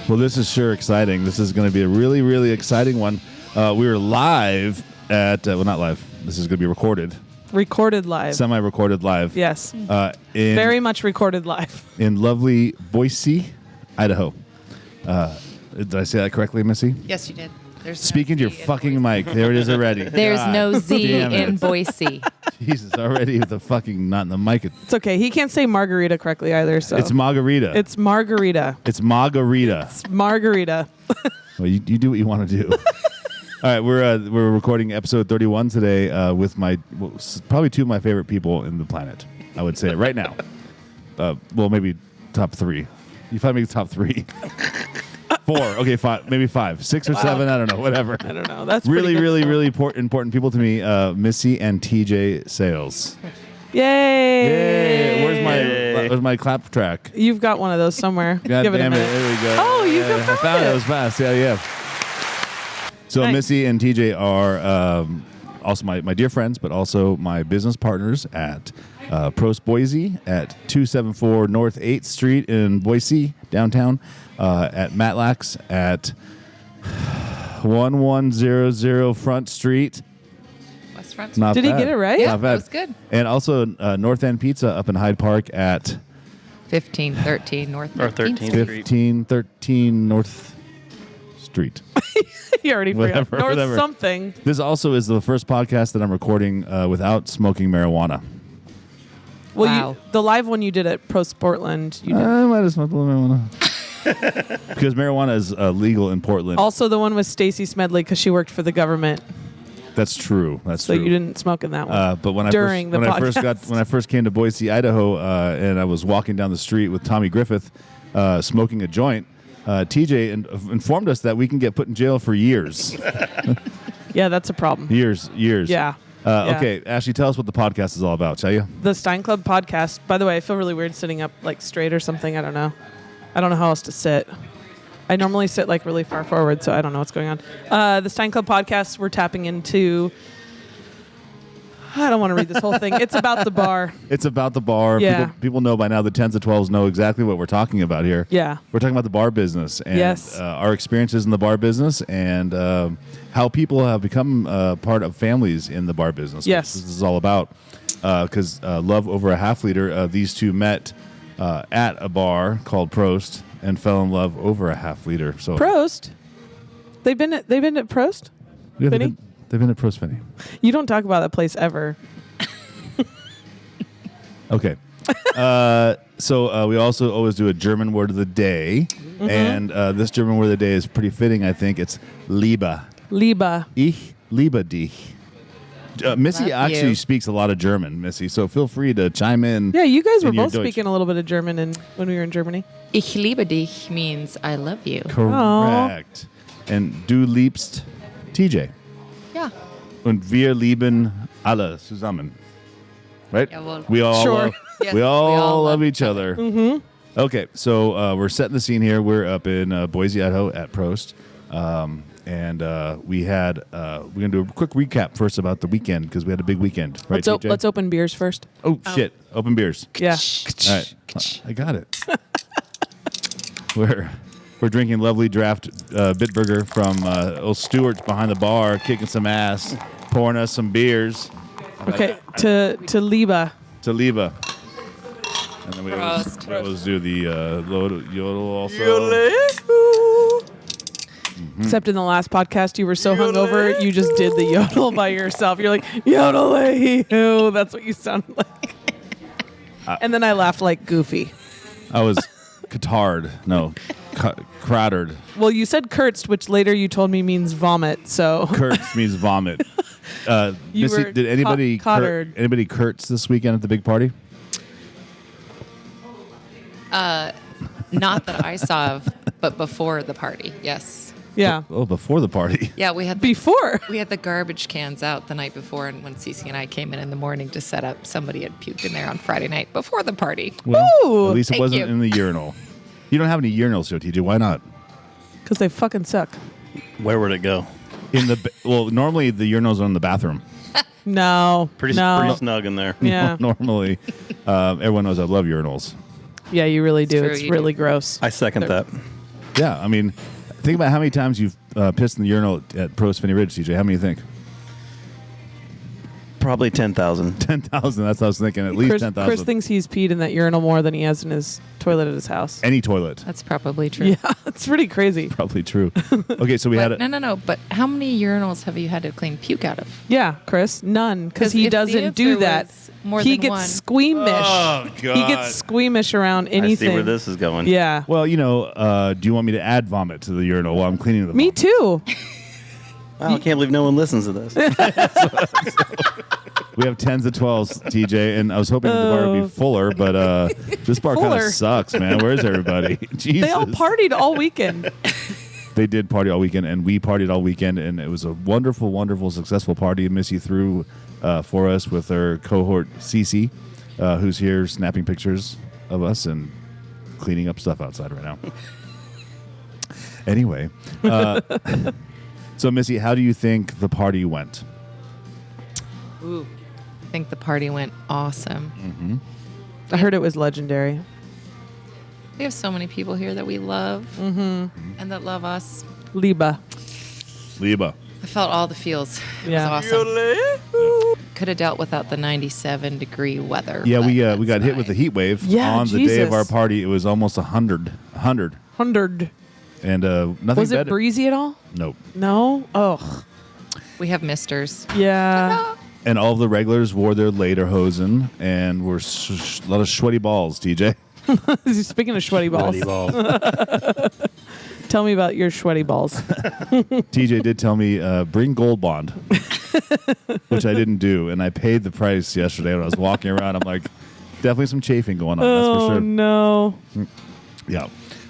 Well, this is sure exciting. This is going to be a really, really exciting one. We were live at, not live. This is going to be recorded. Recorded live. Semi-recorded live. Yes. Very much recorded live. In lovely Boise, Idaho. Did I say that correctly, Missy? Yes, you did. Speaking to your fucking mic. There it is already. There's no Z in Boise. Jesus, already with the fucking not in the mic. It's okay. He can't say margarita correctly either. So It's margarita. It's margarita. It's margarita. It's margarita. Well, you do what you want to do. All right, we're recording episode 31 today with probably two of my favorite people in the planet. I would say it right now. Well, maybe top three. You find me top three. 4. Okay, 5. Maybe 5. 6 or 7. I don't know. Whatever. I don't know. That's really stuff. important people to me. Missy and TJ Sales. Yay! Where's my clap track? You've got one of those somewhere. God Give damn it it! a minute. There we go. Oh, you I found found it. it. It was fast. Yeah. So Nice. Missy and TJ are also my dear friends, but also my business partners at Prost Boise at 274 North 8th Street in Boise, downtown. At Matlack's at 1100 Front Street. West Front. Not Did bad. he get it right? Yeah, Not bad. that was good. And also North End Pizza up in Hyde Park at 1513 North Or 13th Street. 1513 North Street. You already forgot. Whatever. Something. This also is the first podcast that I'm recording without smoking marijuana. Well, Wow. the live one you did at Prost Portland. You did. I might have smoked a little marijuana. Because marijuana is legal in Portland. Also, the one with Stacy Smedley because she worked for the government, That's true. so you didn't smoke in that one. But when During the podcast. when I first came to Boise, Idaho, and I was walking down the street with Tommy Griffith, smoking a joint, TJ informed us that we can get put in jail for years. Yeah, that's a problem. years. Yeah. Yeah. Okay, Ashley, tell us what the podcast is all about, shall you? The Stein Club Podcast. By the way, I feel really weird sitting up like straight or something. I don't know how else to sit. I normally sit like really far forward, so I don't know what's going on. The Stein Club Podcast, we're tapping into... I don't want to read this whole thing. It's about the bar. It's about the bar. Yeah. People know by now, the 10s and 12s know exactly what we're talking about here. Yeah. We're talking about the bar business and Yes. our experiences in the bar business and how people have become part of families in the bar business. Yes. This is all about. Because love over a half liter, these two met at a bar called Prost and fell in love over a half liter. So Prost? They've been at Prost? Yeah, Phinney? they've been at Prost Phinney. You don't talk about that place ever. Okay. So we also always do a German word of the day. Mm-hmm. And this German word of the day is pretty fitting, I think. It's Liebe. Liebe. Ich liebe dich. Missy Love actually you. speaks a lot of German, Missy. So feel free to chime in. Yeah, you guys were in your both Deutsch. speaking a little bit of German when we were in Germany. Ich liebe dich means I love you. Correct. And du liebst TJ. Yeah. Und wir lieben alle zusammen. Right? Yeah, well, we all Sure. love, Yes, we all love each other. Mm-hmm. Okay, so we're setting the scene here. We're up in Boise, Idaho at Prost. And we're going to do a quick recap first about the weekend because we had a big weekend. Right, TJ? Let's open beers first. Oh, shit. Open beers. Yeah. All right. I got it. We're drinking lovely draft Bitburger from old Stewart's behind the bar, kicking some ass, pouring us some beers. Okay, to Liebe. To Liebe. And then we Prost. always do the yodel also. Except in the last podcast, you were so hungover, you just did the yodel by yourself. You're like, yodel-ay-hoo. That's what you sounded like. And then I laughed like Goofy. I was catarrhed. No, crattered. Well, you said kurtz, which later you told me means vomit, so... Kurtz means vomit. You Missy, were did anybody cottered. anybody kurtz this weekend at the big party? Not that I saw of, but before the party, yes. Yeah. Oh, before the party. Yeah, we had Before. we had the garbage cans out the night before, and when Cece and I came in the morning to set up, somebody had puked in there on Friday night before the party. Well, Ooh. at least it Thank wasn't you. in the urinal. You don't have any urinals here, TJ. Why not? Because they fucking suck. Where would it go? Well, normally the urinals are in the bathroom. No. Pretty snug in there. Yeah. Normally, everyone knows I love urinals. Yeah, you really do. It's true, It's you really do. gross. I second that. Yeah, I mean, think about how many times you've pissed in the urinal at Prost Phinney Ridge, TJ. How many do you think? Probably 10,000. 10,000. That's what I was thinking. At least Chris 10,000. Chris thinks he's peed in that urinal more than he has in his toilet at his house. Any toilet. That's probably true. Yeah, it's pretty crazy. Probably true. Okay, so we had But, no. But how many urinals have you had to clean puke out of? Yeah, Chris, none, because 'Cause he if the doesn't do answer that. was more He than gets one. squeamish. Oh, He God. gets squeamish around I anything. see where this is going. Yeah. Well, do you want me to add vomit to the urinal while I'm cleaning the Me vomit? too. Wow, I can't believe no one listens to this. We have 10s and 12s, TJ, and I was hoping the bar would be fuller, but this bar kind of Fuller. sucks, man. Where's everybody? Jesus. They all partied all weekend. They did party all weekend, and we partied all weekend, and it was a wonderful, wonderful, successful party. Missy threw for us with her cohort, Cece, who's here snapping pictures of us and cleaning up stuff outside right now. Anyway, so Missy, how do you think the party went? Ooh, I think the party went awesome. I heard it was legendary. We have so many people here that we love and that love us. Liba. Liba. I felt all the feels. It Yeah. was awesome. Could have dealt without the 97-degree weather. Yeah, but we that's got hit with fine. the heat wave Yeah, on the day of Jesus. our party. It was almost 100, 100. and nothing. Was it better. breezy at all? Nope. No? Oh. We have misters. Yeah. And all of the regulars wore their lederhosen and were a lot of sweaty balls, TJ. Speaking of sweaty balls, tell me about your sweaty balls. TJ did tell me, bring Gold Bond, which I didn't do. And I paid the price yesterday when I was walking around. I'm like, definitely some chafing going on, that's for Oh, sure. no. Yeah.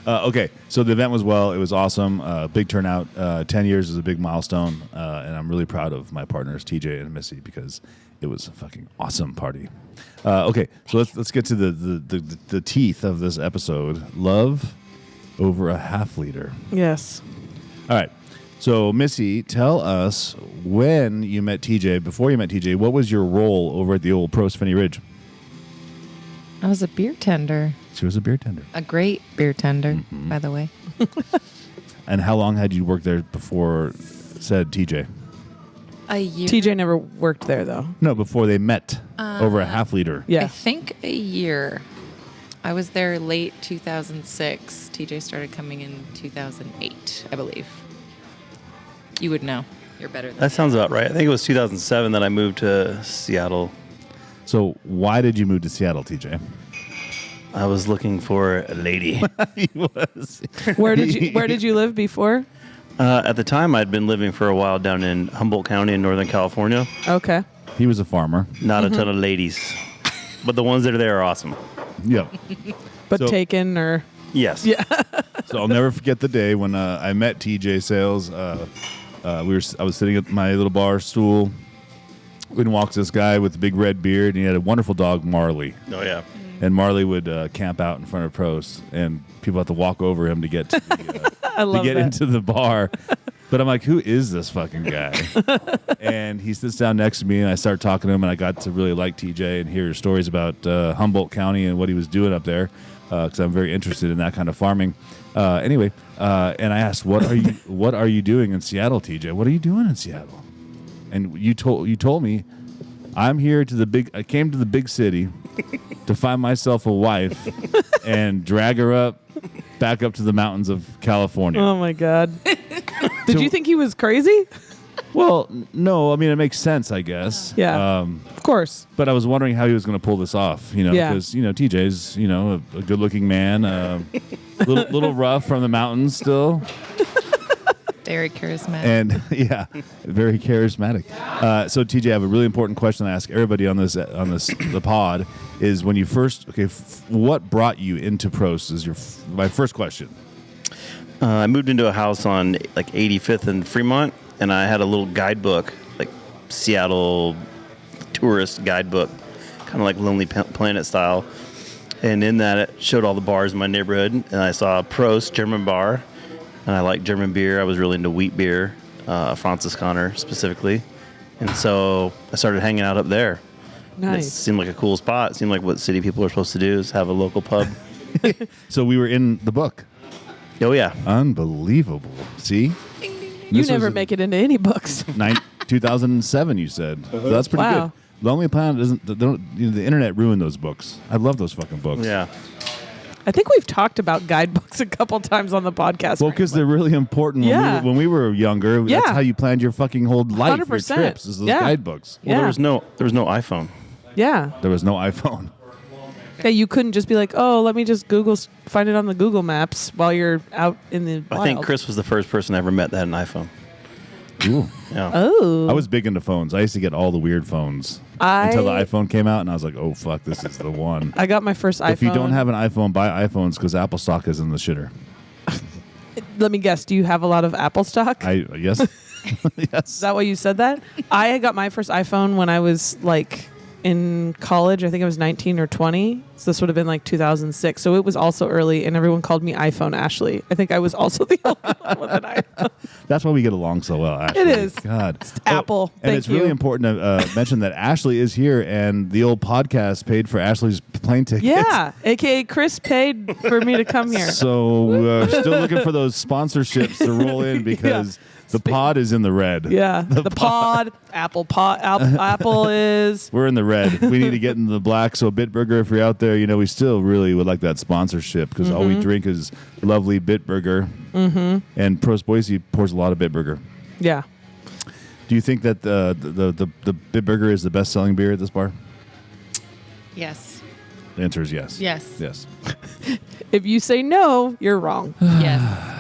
Okay, so the event was it was awesome. Big turnout. 10 years is a big milestone, and I'm really proud of my partners TJ and Missy because it was a fucking awesome party. Okay, so let's get to the teeth of this episode. Love over a half liter. Yes. All right. So Missy, tell us when you met TJ. Before you met TJ, what was your role over at the old Prost Phinney Ridge? I was a beer tender. She was a beer tender. A great beer tender, by the way. And how long had you worked there before said TJ? A year. TJ never worked there, though. No, before they met over a half liter. Yeah. I think a year. I was there late 2006. TJ started coming in 2008, I believe. You would know. You're better than That sounds about right. I think it was 2007 that I moved to Seattle. So why did you move to Seattle, TJ? I was looking for a lady. He was. Where did you live before? At the time, I'd been living for a while down in Humboldt County in Northern California. Okay. He was a farmer. Not a ton of ladies, but the ones that are there are awesome. Yep. But So- taken or Yes. yeah. So I'll never forget the day when I met TJ Sales. I was sitting at my little bar stool. In walks this guy with a big red beard, and he had a wonderful dog, Marley. Oh, yeah. And Marley would camp out in front of Prost, and people have to walk over him to get to the, I to love get that. into the bar. But I'm like, who is this fucking guy? And he sits down next to me, and I start talking to him, and I got to really like TJ and hear stories about Humboldt County and what he was doing up there, because I'm very interested in that kind of farming. Anyway, and I asked, what are you doing in Seattle, TJ? What are you doing in Seattle? And you told me, I came to the big city to find myself a wife and drag her back up to the mountains of California. Oh my God. Did you think he was crazy? Well, no, I mean, it makes sense, I guess. Yeah. Of course. But I was wondering how he was going to pull this off, Yeah. because, TJ's, a good-looking man, little rough from the mountains still. Very charismatic. And yeah, very charismatic. So TJ, I have a really important question to ask everybody on the pod is when you first what brought you into Prost is my first question. I moved into a house on like 85th and Fremont, and I had a little guidebook, like Seattle tourist guidebook, kind of like Lonely Planet style. And in that, it showed all the bars in my neighborhood, and I saw Prost German bar. And I like German beer. I was really into wheat beer, Franziskaner specifically. And so I started hanging out up there. And it Nice. seemed like a cool spot. It seemed like what city people are supposed to do is have a local pub. So we were in the book. Oh, yeah. Unbelievable. See? You This never was make it into any books. 2007, you said. So that's pretty Wow. good. Lonely Planet doesn't. The internet ruined those books. I love those fucking books. Yeah. I think we've talked about guidebooks a couple times on the podcast. Well, because they're really important. Yeah. When we were younger, that's Yeah. how you planned your fucking whole life, your 100%. trips, is those Yeah. guidebooks. Well, Yeah. there was no iPhone. Yeah. There was no iPhone. Yeah, you couldn't just be like, oh, let me just find it on the Google Maps while you're out in the I wild. think Chris was the first person I ever met that had an iPhone. Ooh. Yeah. Oh. I was big into phones. I used to get all the weird phones until the iPhone came out, and I was like, oh, fuck, this is the one. I got my first iPhone. If you don't have an iPhone, buy iPhones because Apple stock is in the shitter. Let me guess, do you have a lot of Apple stock? Yes. Yes. Is that why you said that? I got my first iPhone when I was like in college. I think I was 19 or 20. So this would have been like 2006. So it was also early, and everyone called me iPhone Ashley. I think I was also the only one with an iPhone. That's why we get along so well, Ashley. It is. God. Apple. And Thank it's really you. important to mention that Ashley is here, and the old podcast paid for Ashley's plane tickets. Yeah, aka Chris paid for me to come here. So we're still looking for those sponsorships to roll in because the pod is in the red. Yeah, the pod, Apple is. We're in the red. We need to get in the black. So Bitburger, if you're out there, we still really would like that sponsorship because all we drink is lovely Bitburger. Mm-hmm. And Prost Boise pours a lot of Bitburger. Yeah. Do you think that the Bitburger is the best selling beer at this bar? Yes. The answer is yes. Yes. Yes. If you say no, you're wrong. Yes.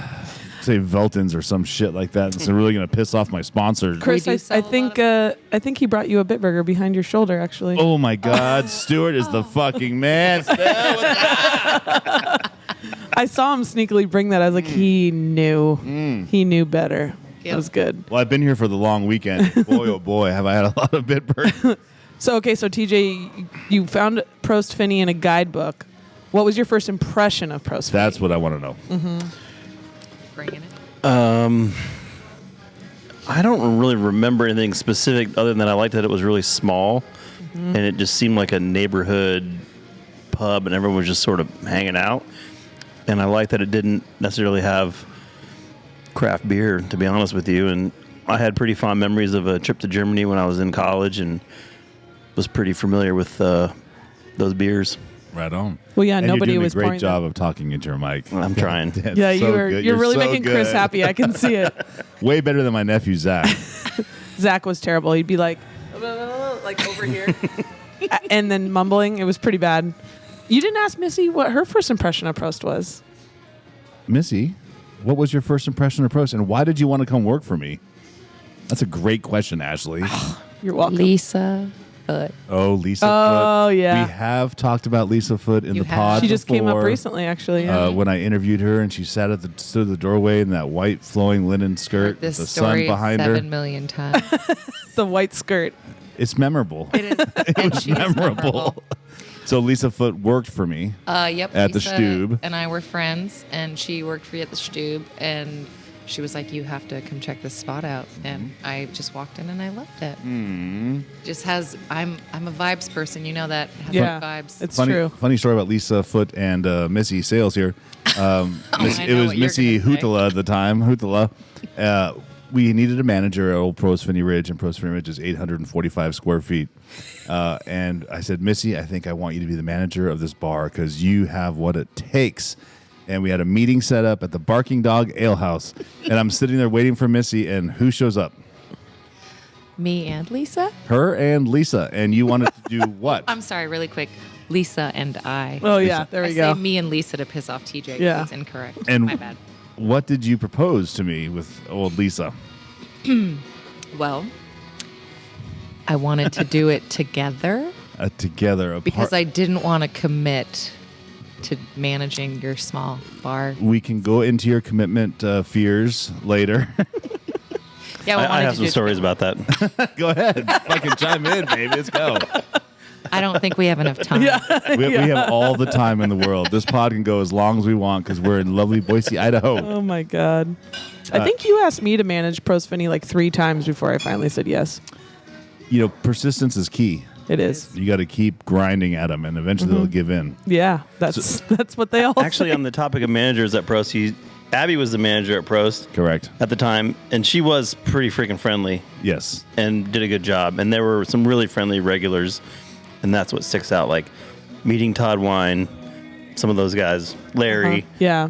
Say Veltons or some shit like that. It's really going to piss off my sponsors. Chris, We do I sell a think he brought you a Bitburger behind your shoulder, actually. Oh my God, Stuart is the fucking man. I saw him sneakily bring that. I was like, he knew. He knew better. Yep. It was good. Well, I've been here for the long weekend. Boy, oh boy, have I had a lot of Bitburger. So TJ, you found Prost Phinney in a guidebook. What was your first impression of Prost Phinney? That's what I want to know. Bringing it. I don't really remember anything specific other than I liked that it was really small and it just seemed like a neighborhood pub and everyone was just sort of hanging out. And I liked that it didn't necessarily have craft beer, to be honest with you. And I had pretty fond memories of a trip to Germany when I was in college and was pretty familiar with those beers. Right on. Well, yeah, And nobody you're doing was a great pouring job of talking into your mic. I'm trying. That's Yeah, so good. you're really so making Chris good. happy. I can see it. Way better than my nephew Zach. Zach was terrible. He'd be like over here, and then mumbling. It was pretty bad. You didn't ask Missy what her first impression of Prost was. Missy, what was your first impression of Prost, and why did you want to come work for me? That's a great question, Ashley. You're welcome. Lisa Foot. Oh, Lisa Oh, Foot. yeah. We have talked about Lisa Foot in You the have. pod. She just came up before, recently, actually. Yeah. when I interviewed her, and she stood at the doorway in that white flowing linen skirt, This with the sun story behind her. 7 million times. The white skirt. It's memorable. It is. And was she is memorable. So Lisa Foot worked for me. Yep. At the Lisa Stube. and I were friends, and she worked for you at the Stube, and she was like, "You have to come check this spot out." And I just walked in, and I loved it. Just has. I'm a vibes person. You know that. It has Yeah. vibes. It's Funny, true. funny story about Lisa Foot and Missy Sales here. I know It was what you're Missy gonna say. Hootala at the time. Hootala. We needed a manager at Old Prost Phinney Ridge, and Prost Phinney Ridge is 845 square feet. And I said, Missy, I think I want you to be the manager of this bar because you have what it takes. And we had a meeting set up at the Barking Dog Ale House. And I'm sitting there waiting for Missy, and who shows up? Me and Lisa. Her and Lisa. And you wanted to do what? I'm sorry, really quick. Lisa and I. Oh, yeah. There I we go. say me and Lisa to piss off TJ. Yeah. It's incorrect. And- My bad. What did you propose to me with old Lisa? Well, I wanted to do it together Together. because I didn't want to commit to managing your small bar. We can go into your commitment fears later. Yeah, I wanted have to some do it stories together. about that. Go ahead. Fucking chime in, baby. Let's go. I don't think we have enough time. We have all the time in the world. This pod can go as long as we want because we're in lovely Boise, Idaho. Oh, my God. I think you asked me to manage Prost Phinney like 3 times before I finally said yes. Persistence is key. It is. You got to keep grinding at them, and eventually they'll give in. Yeah, that's what they all Actually, say. on the topic of managers at Prost, Abby was the manager at Prost Correct. at the time, and she was pretty freaking friendly Yes. and did a good job. And there were some really friendly regulars, and that's what sticks out. Like meeting Todd Wine, some of those guys, Larry, Yeah.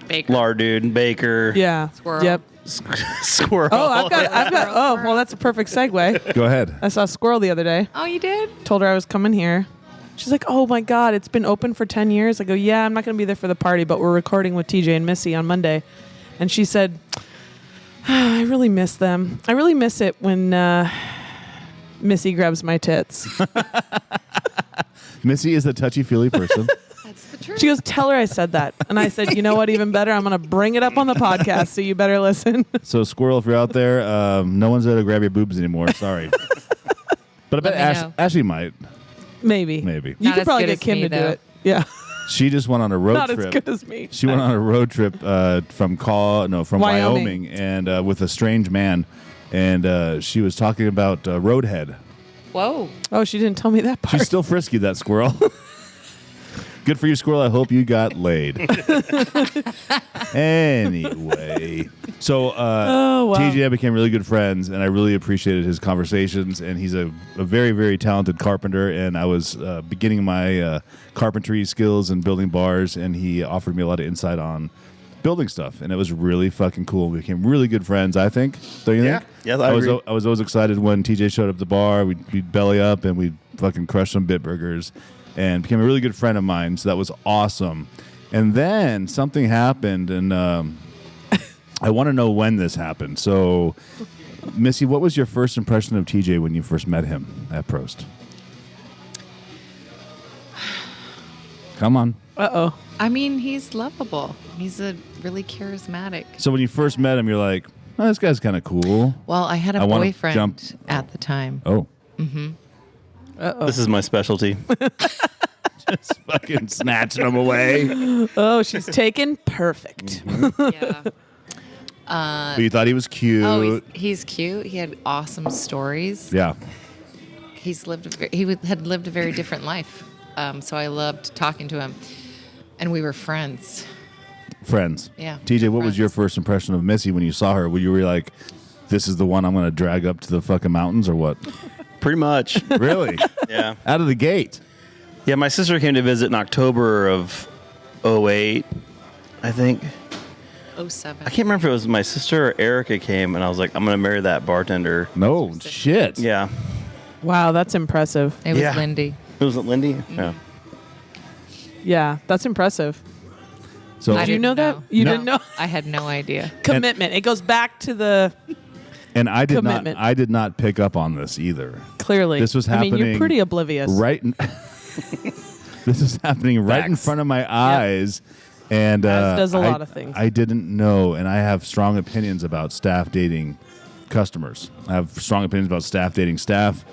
Baker. Lardude, Baker, Yeah. Squirrel. Yep. Squirrel. Oh, I've got. Oh, well, that's a perfect segue. Go ahead. I saw a squirrel the other day. Oh, you did? Told her I was coming here. She's like, "Oh my God, it's been open for 10 years." I go, "Yeah, I'm not going to be there for the party, but we're recording with TJ and Missy on Monday." And she said, "I really miss them. I really miss it when Missy grabs my tits." Missy is a touchy-feely person. That's the truth. She goes, "Tell her I said that." And I said, "You know what? Even better. I'm going to bring it up on the podcast, so you better listen." So, Squirrel, if you're out there, no one's there to grab your boobs anymore. Sorry. But I bet Let me know. Ashley might. Maybe. You Not could as probably good get as Kim me, to do though. it. Yeah. She just went on a road Not trip. as good as me. She went on a road trip from Wyoming. Wyoming and with a strange man, and she was talking about Roadhead. Whoa. Oh, she didn't tell me that part. She's still frisky, that squirrel. Good for you, squirrel. I hope you got laid. Anyway, so Oh, wow. TJ and I became really good friends, and I really appreciated his conversations. And he's a very, very talented carpenter. And I was beginning my carpentry skills and building bars, and he offered me a lot of insight on building stuff, and it was really fucking cool. We became really good friends, I think. Don't you think? Yeah, I agree. I was always excited when TJ showed up at the bar. We'd belly up and we'd fucking crush some Bitburgers, and became a really good friend of mine. So that was awesome. And then something happened, and I want to know when this happened. So, Missy, what was your first impression of TJ when you first met him at Prost? Come on. Uh-oh. I mean, he's lovable. He's a really charismatic. So when you first met him, you're like, oh, this guy's kind of cool. Well, I had a I wanna boyfriend jump- at the time. Oh. Uh-oh. This is my specialty. Just fucking snatching him away. Oh, she's taken. Perfect. Yeah. But you thought he was cute. Oh, he's cute. He had awesome stories. Yeah. He had lived a very different life. So I loved talking to him, and we were friends. Friends. Yeah. TJ, what was Friends. your first impression of Missy when you saw her? Were you like, this is the one I'm going to drag up to the fucking mountains, or what? Pretty much. Really? Yeah. Out of the gate. Yeah, my sister came to visit in October of 08, I think. 07. I can't remember if it was my sister or Erica came, and I was like, I'm going to marry that bartender. No shit. Yeah. Wow, that's impressive. It was Yeah. Lindy. Was it Lindy? Yeah. Yeah, that's impressive. So I Did you didn't know that? know. You No. didn't know? I had no idea. Commitment. It goes back to the and I did commitment. not. I did not pick up on this either. clearly. This was I mean, you're happening pretty oblivious. Right. This is happening right in Facts. front of my eyes, and As does a I- lot of things. I didn't know, and I have strong opinions about staff dating customers. I have strong opinions about staff dating staff.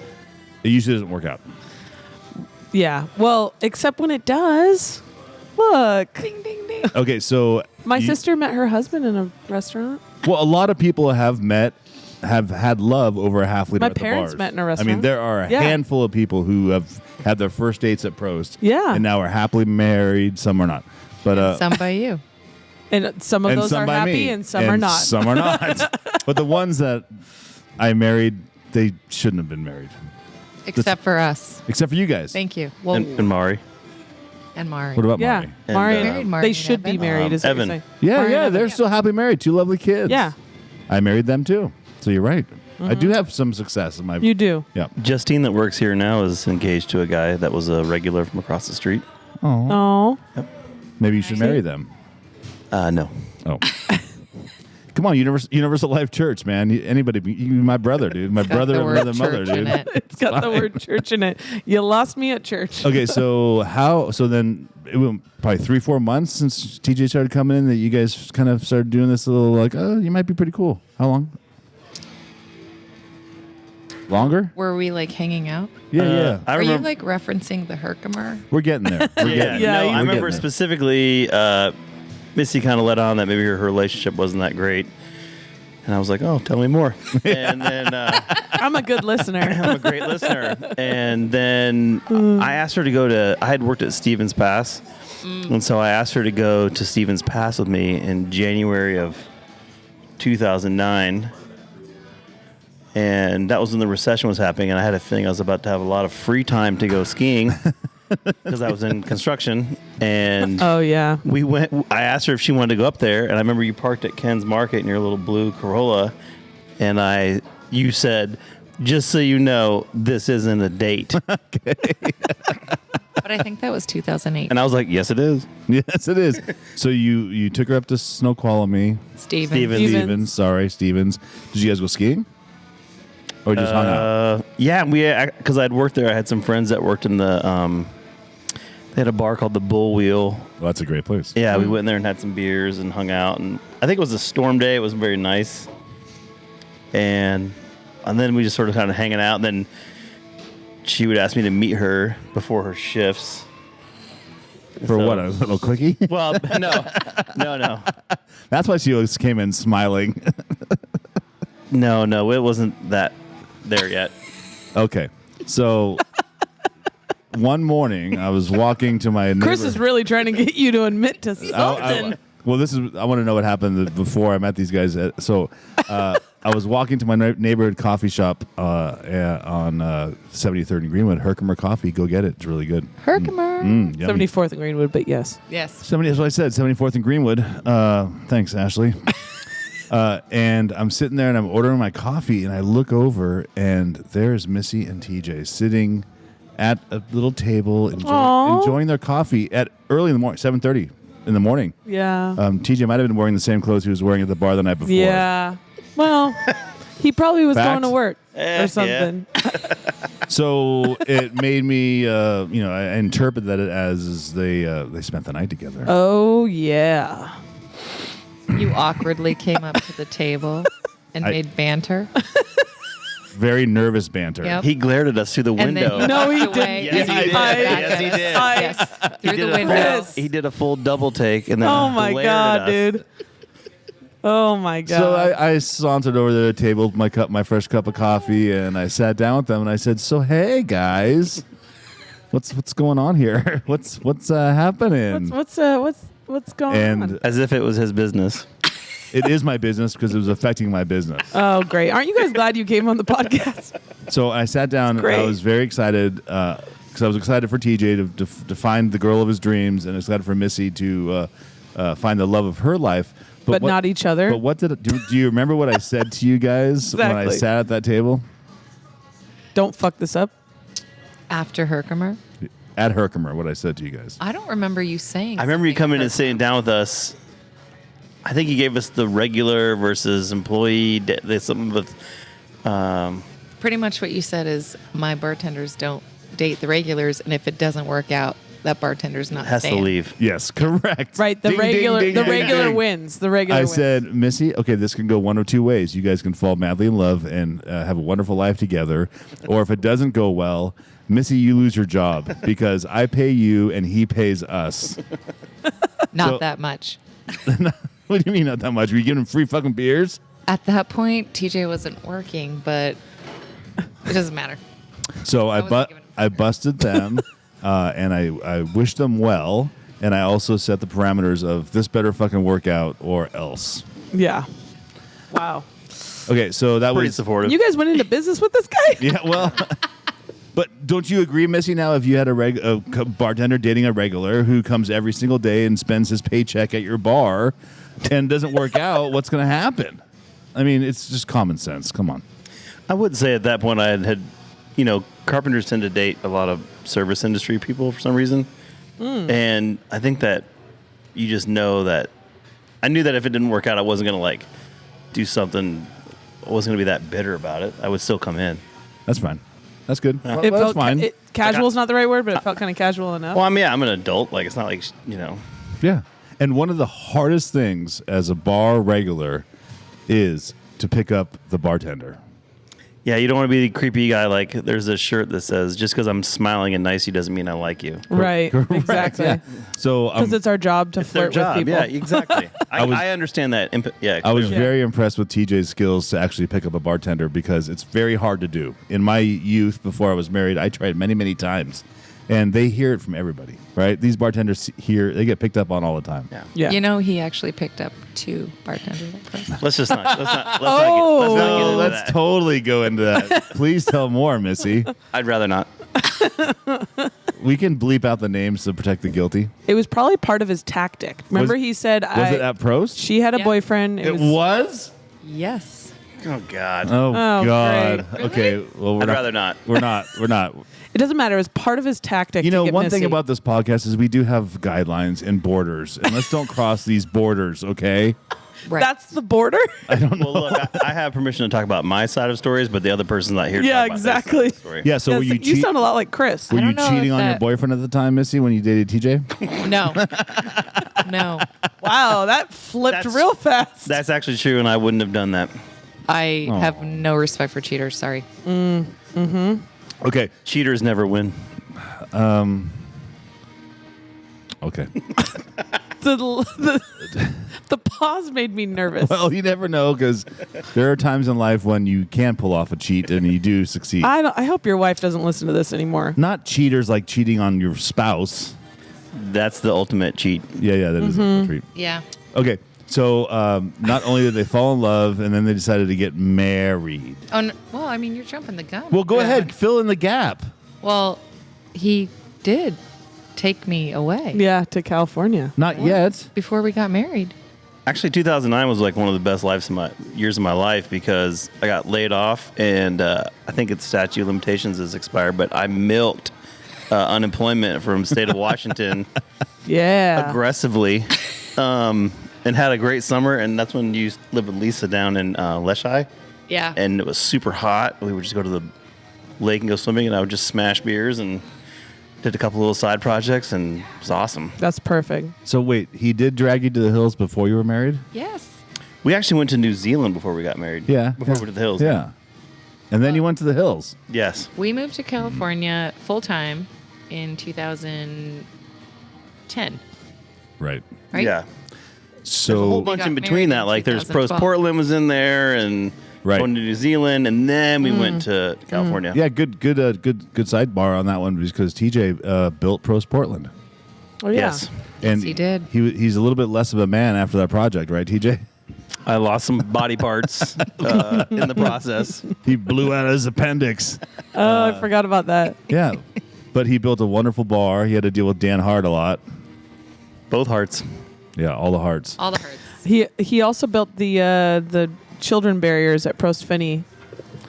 It usually doesn't work out. Yeah. Well, except when it does. Look, Ding, ding, ding. Okay, so my you- sister met her husband in a restaurant. Well, a lot of people have had love over a half liter. My at the parents bars. met in a I mean, restaurant. there are a Yeah. handful of people who have had their first dates at Prost. Yeah. and now are happily married. Some are not, but Some by you. And some of and those some are by happy me, and some are not. Some are not. But the ones that I married, they shouldn't have been married, Except for us. except for you guys. Thank you. Well, And Mari. and Mari. What about Yeah. Mari? And, Mari, married Mari they and should be Evan. married, is what Evan. you're saying. Yeah, Mari and yeah, Evan. they're still happily married. Two lovely kids. Yeah, I married them too. So you're right. I do have some success in my. you do. Yeah. Justine, that works here now, is engaged to a guy that was a regular from across the street. Oh, Maybe you should marry them. No. Oh. Come on, Universal Life Church, man. Anybody, you my brother, dude. My Got brother the and word another mother, church in dude. it. it's got the word church in it. You lost me at church. Okay, so then it went probably 3-4 months since TJ started coming in that you guys kind of started doing this little like, oh, you might be pretty cool. How long? Longer? Were we like hanging out? Yeah. I Are you remember. like referencing the Herkimer? We're getting there. We're Yeah, getting Yeah, there. no, you- I We're remember getting there. specifically Missy kind of let on that maybe her relationship wasn't that great. And I was like, oh, tell me more. And then I'm a good listener. I'm a great listener. And then I asked her to go to, I had worked at Stevens Pass. And so I asked her to go to Stevens Pass with me in January of 2009. And that was when the recession was happening. And I had a feeling I was about to have a lot of free time to go skiing because I was in construction. And Oh, yeah. we went. I asked her if she wanted to go up there, and I remember you parked at Ken's Market in your little blue Corolla, and you said, "Just so you know, this isn't a date." But I think that was 2008. And I was like, "Yes, it is." Yes, it is. So you took her up to Snoqualmie. Stevens. Stevens. Did you guys go skiing? Or just hung out? Yeah, because I'd worked there. I had some friends that worked in the. They had a bar called the Bull Wheel. Well, that's a great place. Yeah, we went in there and had some beers and hung out. And I think it was a storm day. It was very nice. And then we just sort of kind of hanging out. And then she would ask me to meet her before her shifts. For what, a little quickie? Well, no. That's why she always came in smiling. No, it wasn't that there yet. Okay. So one morning I was walking to my neighbor. Chris is really trying to get you to admit to something. I want to know what happened before I met these guys. I was walking to my neighborhood coffee shop on 73rd and Greenwood. Herkimer Coffee. Go get it. It's really good. Herkimer. Yummy. 74th and Greenwood, but yes. Yes. That's what I said. 74th and Greenwood. Thanks, Ashley. And I'm sitting there and I'm ordering my coffee and I look over and there's Missy and TJ sitting at a little table enjoying their coffee at early in the morning, 7:30 in the morning. Yeah. TJ might have been wearing the same clothes he was wearing at the bar the night before. Yeah. Well, he probably was Fact? going to work Yeah. or something. So it made me, I interpret that as they spent the night together. Oh, yeah. You awkwardly came up to the table and made banter. Very nervous banter. Yep. He glared at us through the And window. then No, he walked away. didn't. Yes, he did. Yes, he did. Yes. Through the a window. full, he did a full double take and then Oh, my glared God, at us. dude. Oh, my God. So I sauntered over to the table with my fresh cup of coffee, and I sat down with them, and I said, "So hey guys, what's going on here? What's happening?" What's going And on? As if it was his business. it is my business because it was affecting my business. Oh, great. Aren't you guys glad you came on the podcast? So I sat down. Great. I was very excited because I was excited for TJ to find the girl of his dreams, and excited for Missy to find the love of her life. But not each other. But what do you remember what I said to you guys when I Exactly. sat at that table? Don't fuck this up. After Herkimer. At Herkimer, what I said to you guys. I don't remember you saying. I remember you something coming and about sitting down with us. I think you gave us the regular versus employee. There's something with. Pretty much what you said is my bartenders don't date the regulars, and if it doesn't work out, that bartender's not Has to staying. leave. Yes, correct. Right. The Ding, ding, regular ding, ding, regular ding. wins. The regular I wins. said, Missy, okay, this can go one of two ways. You guys can fall madly in love and have a wonderful life together. Or if it doesn't go well, Missy, you lose your job because I pay you and he pays us. Not So- that much. What do you mean not that much? Were you giving him free fucking beers? At that point, TJ wasn't working, but it doesn't matter. So wasn't giving him I busted them and I wished them well. And I also set the parameters of this better fucking work out or else. Yeah. Wow. Okay, so that Pretty was supportive. You guys went into business with this guy? Yeah, well, but don't you agree, Missy, now if you had a bartender dating a regular who comes every single day and spends his paycheck at your bar and doesn't work out, what's going to happen? I mean, it's just common sense. Come on. I would say at that point I had, carpenters tend to date a lot of service industry people for some reason. And I think that you just know that I knew that if it didn't work out, I wasn't going to do something. I wasn't going to be that bitter about it. I would still come in. That's fine. That's good. Well, It that's felt fine. casual is not the right word, but it felt kind of casual enough. Well, I'm an adult. It's not Yeah. And one of the hardest things as a bar regular is to pick up the bartender. Yeah, you don't want to be the creepy guy. Like, there's a shirt that says, "Just because I'm smiling and nice, you doesn't mean I like you." Right. Exactly. Yeah. So Because it's our job to flirt with people. Yeah, exactly. I understand that. Yeah, I was clearly. very impressed with TJ's skills to actually pick up a bartender because it's very hard to do. In my youth, before I was married, I tried many, many times. And they hear it from everybody, right? These bartenders here, they get picked up on all the time. Yeah. Yeah. You know, he actually picked up 2 bartenders at first. Let's not get No, into let's that. totally go into that. Please tell more, Missy. I'd rather not. We can bleep out the names to protect the guilty. It was probably part of his tactic. Remember, he said, Was it at Prost? she had a Yeah. boyfriend. It was? Yes. Oh God. Oh, Oh, God. great. Okay. Well, I'd rather not. We're not. It doesn't matter. It was part of his tactic. You know, to get one Missy. thing about this podcast is we do have guidelines and borders. And let's don't cross these borders, okay? Right. That's the border. I don't know. Well, look, I have permission to talk about my side of stories, but the other person's not here to Yeah, talk about their side exactly. of the story. Yeah, so Yes, were you you sound a lot like Chris. Were I you don't know cheating if on your that- boyfriend at the time, Missy, when you dated TJ? No. No. Wow, that flipped That's- real fast. That's actually true, and I wouldn't have done that. I have no respect for cheaters. Sorry. Okay. Cheaters never win. Okay. The pause made me nervous. Well, you never know because there are times in life when you can pull off a cheat and you do succeed. I hope your wife doesn't listen to this anymore. Not cheaters like cheating on your spouse. That's the ultimate cheat. Yeah, that is a treat. Yeah. Okay, so not only did they fall in love, and then they decided to get married. Oh, no. Well, I mean, you're jumping the gun. Well, go ahead, fill in the gap. Well, he did take me away Yeah, to California. Not yet. before we got married. Actually, 2009 was like one of the best years of my life because I got laid off, and I think its statute of limitations is expired, but I milked unemployment from the state of Washington Yeah. aggressively and had a great summer. And that's when you lived with Lisa down in Leshai, Yeah. and it was super hot. We would just go to the lake and go swimming, and I would just smash beers and did a couple little side projects, and it was awesome. That's perfect. So wait, he did drag you to the hills before you were married? Yes. We actually went to New Zealand before we got married. Yeah. Before we went to the hills. Yeah. And then you went to the hills. Yes. We moved to California full time in 2010. Right. Right? Yeah. So There's a whole bunch got in between married that. in Like there's Prost 2012. Portland was in there, and Right. going to New Zealand, and then we went to California. yeah, good sidebar on that one because TJ built Prost Portland. Oh yeah. Yes. And he did. He's a little bit less of a man after that project, right, TJ? I lost some body parts in the process. He blew out his appendix. Oh, I forgot about that. Yeah. But he built a wonderful bar. He had to deal with Dan Hart a lot. Both hearts. Yeah, all the hearts. All the hurts. He also built the children barriers at Prost Phinney.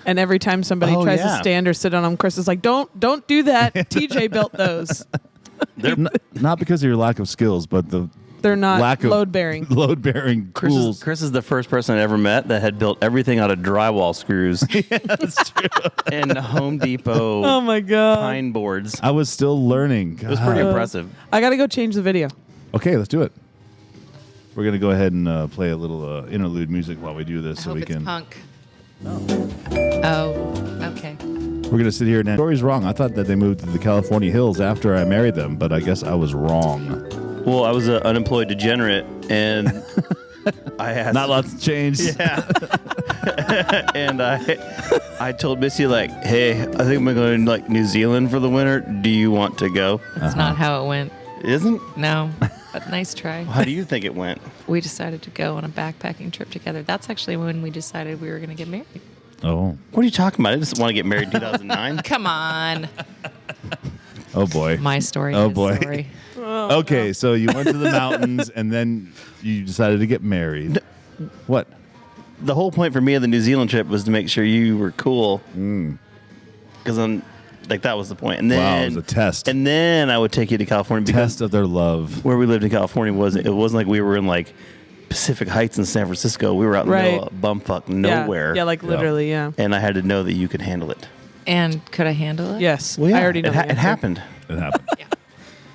And every time somebody Oh, tries yeah. to stand or sit on them, Chris is like, "Don't do that." TJ built those. Not because of your lack of skills, but the They're not lack of load bearing. load-bearing tools. Chris is the first person I ever met that had built everything out of drywall screws. That's true. And Home Depot Oh my god! pine boards. I was still learning. It was pretty impressive. I gotta go change the video. Okay, let's do it. We're going to go ahead and play a little interlude music while we do this I so hope we it's can. punk. Oh, okay. We're going to sit here and the story's wrong. I thought that they moved to the California hills after I married them, but I guess I was wrong. Well, I was an unemployed degenerate, and I had Not lots of change. Yeah. And I told Missy, like, hey, I think I'm going to like New Zealand for the winter. Do you want to go? That's not how it went. Isn't? No, but nice try. How do you think it went? We decided to go on a backpacking trip together. That's actually when we decided we were going to get married. Oh. What are you talking about? I just want to get married in 2009. Come on. Oh, boy. My story. Oh, his boy. Story. Okay, so you went to the mountains and then you decided to get married. What? The whole point for me of the New Zealand trip was to make sure you were cool. Because I'm like, that was the point. And then, Wow, it was a test. And then I would take you to California because Test of their love. where we lived in California it wasn't like we were in like Pacific Heights in San Francisco. We were out in the middle of bumfuck nowhere. Yeah, like literally, yeah. And I had to know that you could handle it. And could I handle it? Yes, Well, yeah, I already know. it the answer. happened. It happened.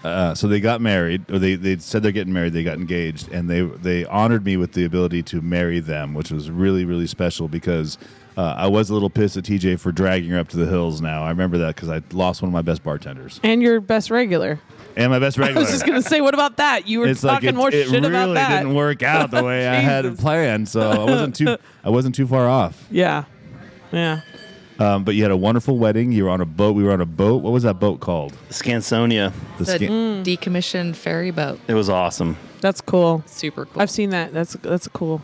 So they got married, or they said they're getting married. They got engaged, and they honored me with the ability to marry them, which was really, really special because I was a little pissed at TJ for dragging her up to the hills. Now I remember that because I lost one of my best bartenders And your best regular. and my best I regular. was just gonna say, what about that? You were It's like talking more it shit about really that. didn't work out the way I had it Jesus. planned, so I wasn't too far off. Yeah. But you had a wonderful wedding. You were on a boat. We were on a boat. What was that boat called? Scansonia. The The Scan- decommissioned ferry boat. It was awesome. That's cool. Super cool. I've seen that. That's a cool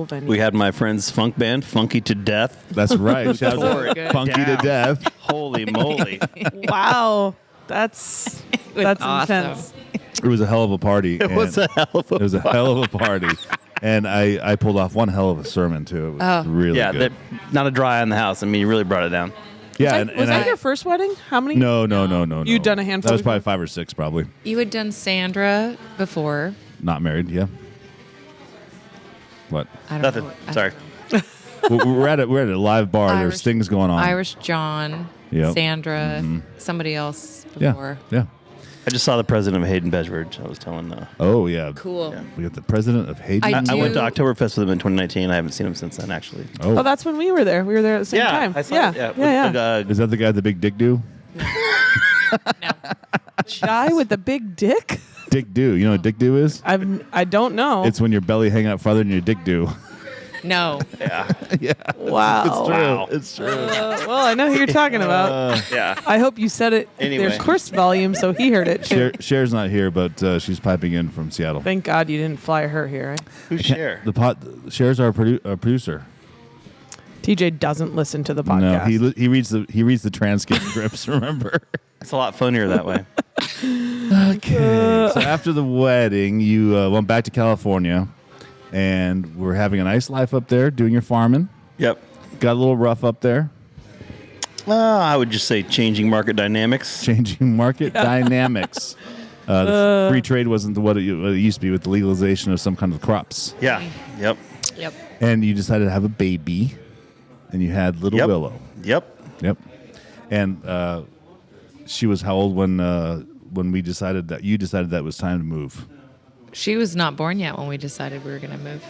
venue. We had my friend's funk band, Funky to Death. That's right. Shout out So to good. Funky to Down. Death. Holy moly. Wow. That's was that's awesome. intense. It was a hell of a party. It was a hell of a It was a hell of a party. And I pulled off one hell of a sermon, too. It was really Yeah, good. not a dry eye in the house. I mean, you really brought it down. Yeah, Was that your first wedding? How many? No. You'd done a handful That was before? probably 5 or 6, probably. You had done Sandra before. Not married, yeah. What? I don't Nothing. know. I Sorry. don't we're at a live bar. There's Irish- things going know. on. Irish John, Yep. Sandra, somebody else Yeah. before. Yeah. I just saw the president of Hayden Beverage. I was telling Oh, yeah. Cool. Yeah. We got the president of Hayden. I I went to do- Oktoberfest with him in 2019. I haven't seen him since then, actually. Oh, that's when we were there. We were there at the same time. I saw yeah. it. Yeah. Yeah. With, Is that the guy with the big dick do? No. Guy with the big dick? Dick do. You know what dick do is? I don't know. It's when your belly hang out farther than your dick do. No. Yeah. wow. It's true. Wow. It's true. Well, I know who you're talking about. yeah. I hope you said it. Anyway. There's course volume, so he heard it too. Cher's not here, but she's piping in from Seattle. Thank God you didn't fly her here. Right? Who's Cher? Cher's our producer. TJ doesn't listen to the podcast. No, he reads the transcripts. Remember? It's a lot funnier that way. Okay. So after the wedding, you went back to California, and we're having a nice life up there, doing your farming. Yep. Got a little rough up there. I would just say changing market dynamics. Changing market dynamics. The free trade wasn't what it used to be with the legalization of some kind of crops. Yeah. Yep. Yep. And you decided to have a baby, and you had little Yep. Willow. Yep. Yep. And she was how old when we decided that you decided that it was time to move? She was not born yet when we decided we were going to move.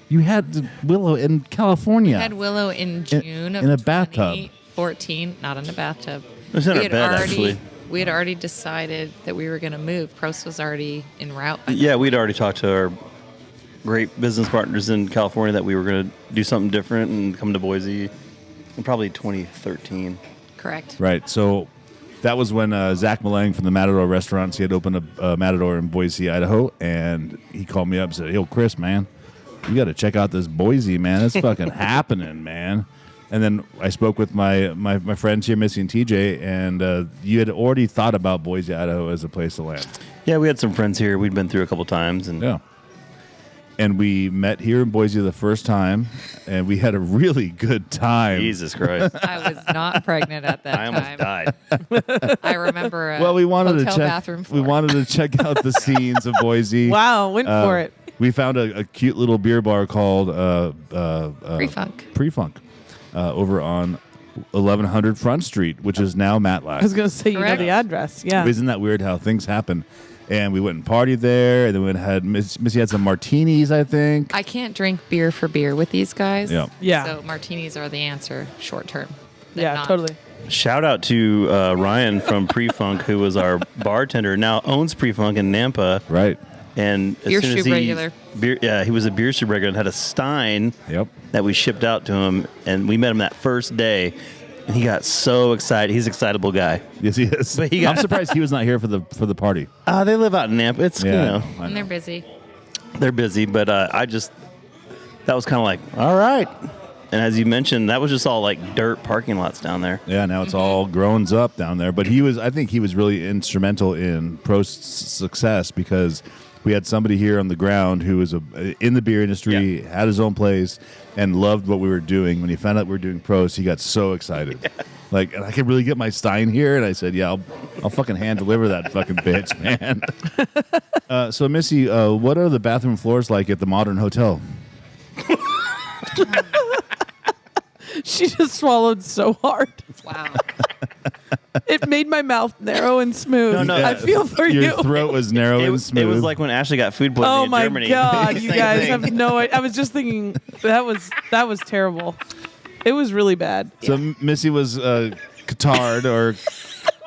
You had the Willow in California. We had Willow in June of in a bathtub. 2014. Not in a bathtub. It was in We our had bed, already- actually. We had already decided that we were going to move. Prost was already en route. by then. Yeah, we'd already talked to our great business partners in California that we were going to do something different and come to Boise in probably 2013. Correct. Right. So that was when Zach Malang from the Matador restaurants, he had opened a Matador in Boise, Idaho, and he called me up and said, "Yo, Chris, man, you got to check out this Boise, man. It's fucking happening, man." And then I spoke with my friends here, Missy and TJ, and you had already thought about Boise, Idaho as a place to land. Yeah, we had some friends here. We'd been through a couple times, and Yeah. And we met here in Boise the first time, and we had a really good time. Jesus Christ, I was not pregnant at that I almost time. died. I remember. Well, we wanted to hotel check. bathroom We floor. wanted to check out the scenes of Boise. Wow, went for it. We found a cute little beer bar called Pre-funk. Pre-Funk over on 1100 Front Street, which is now Matlack. I was going to say, you know Correct. the address. Yeah. Isn't that weird how things happen? And we went and partied there, and then we had Missy had some martinis, I think. I can't drink beer for beer with these guys. Yeah. Yeah. So martinis are the answer short term. Yeah, Not- totally. Shout out to Ryan from Pre-Funk, who was our bartender, now owns Pre-Funk in Nampa. Right. And as Beer soon as Shub regular. he was a beer shub regular and had a Stein Yep. that we shipped out to him, and we met him that first day, and he got so excited. He's an excitable guy. Yes, he is. But he I'm got- surprised he was not here for the party. They live out in Nampa. It's Yeah. you know I And know. they're busy. they're busy, but that was kind of like all right. And as you mentioned, that was just all like dirt parking lots down there. Yeah, now it's all grown up down there. But I think he was really instrumental in Prost's success because we had somebody here on the ground who was in the beer industry, had his own place, and loved what we were doing. When he found out we were doing Prost, he got so excited. Like, and I could really get my Stein here. And I said, yeah, I'll fucking hand deliver that fucking bitch, man. So, Missy, what are the bathroom floors like at the Modern Hotel? She just swallowed so hard. Wow. It made my mouth narrow and smooth. No, I feel for you. Your throat was narrow and smooth. It was like when Ashley got food poisoning Oh in my Germany. God, you Same guys thing. have no idea. I was just thinking that was terrible. It was really bad. So Missy was catarrhed or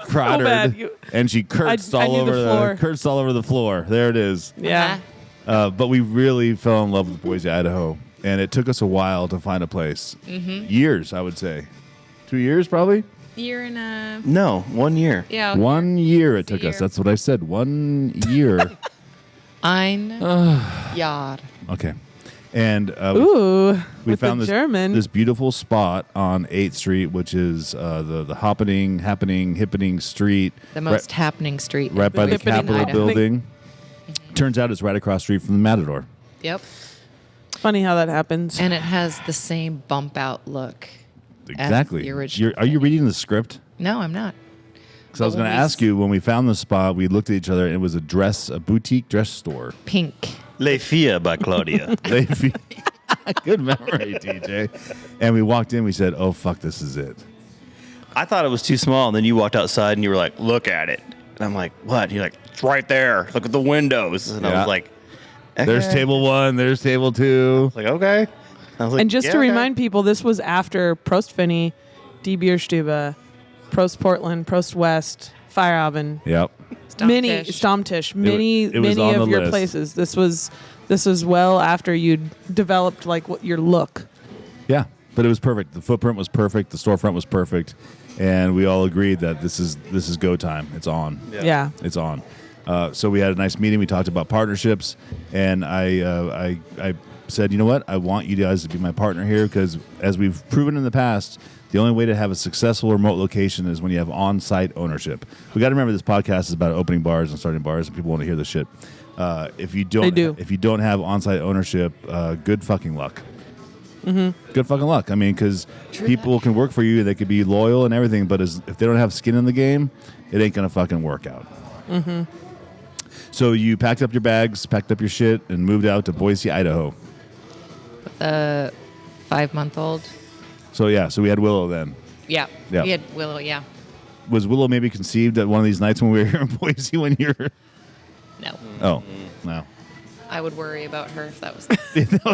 crottered, bad. and she cursed I all knew over the floor. cursed all over the floor. There it is. Yeah. But we really fell in love with Boise, Idaho, and it took us a while to find a place. Years, I would say. 2 years, probably. Year and a No, 1 year. yeah. 1 year it It's a took us. year. That's what I said. 1 year. Ein Jahr. Okay. And Ooh, we with found the German. this beautiful spot on 8th Street, which is the happening street. The most happening street. Right by the Happening Capitol Idaho. building. Turns out it's right across the street from the Matador. Yep. Funny how that happens. And it has the same bump out look. Exactly. the original Are you reading the script? No, I'm not. Because I was But going to when we ask you, when we found the spot, we looked at each other, and it was a boutique dress store. Pink. Les Filles by Claudia. Good memory, TJ. And we walked in, we said, oh, fuck, this is it. I thought it was too small, and then you walked outside and you were like, look at it. And I'm like, what? And you're like, it's right there. Look at the windows. And I Yeah. was like, okay. There's table 1, there's table 2. Like, okay. I was like, And just yeah, to okay. remind people, this was after Prost Phinney, Die Bierstube, Prost Portland, Prost West, Feierabend, Yep. many Stammtisch. Stammtisch, many it was on of the your list. places. This was well after you'd developed like what your look. Yeah, but it was perfect. The footprint was perfect. The storefront was perfect. And we all agreed that this is go time. It's on. Yeah. It's on. So we had a nice meeting. We talked about partnerships, and I said, you know what? I want you guys to be my partner here because, as we've proven in the past, the only way to have a successful remote location is when you have on-site ownership. We got to remember this podcast is about opening bars and starting bars, and people want to hear this shit. If you They do. if you don't have on-site ownership, good fucking luck. Good fucking luck. I mean, because people can work for you, they could be loyal and everything, but if they don't have skin in the game, it ain't gonna fucking work out. So you packed up your bags, packed up your shit, and moved out to Boise, Idaho. 5-month-old. So yeah, so we had Willow then. Yeah. Yeah. We had Willow, yeah. Was Willow maybe conceived at one of these nights when we were here in Boise when you're? No. Oh, no. I would worry about her if that was.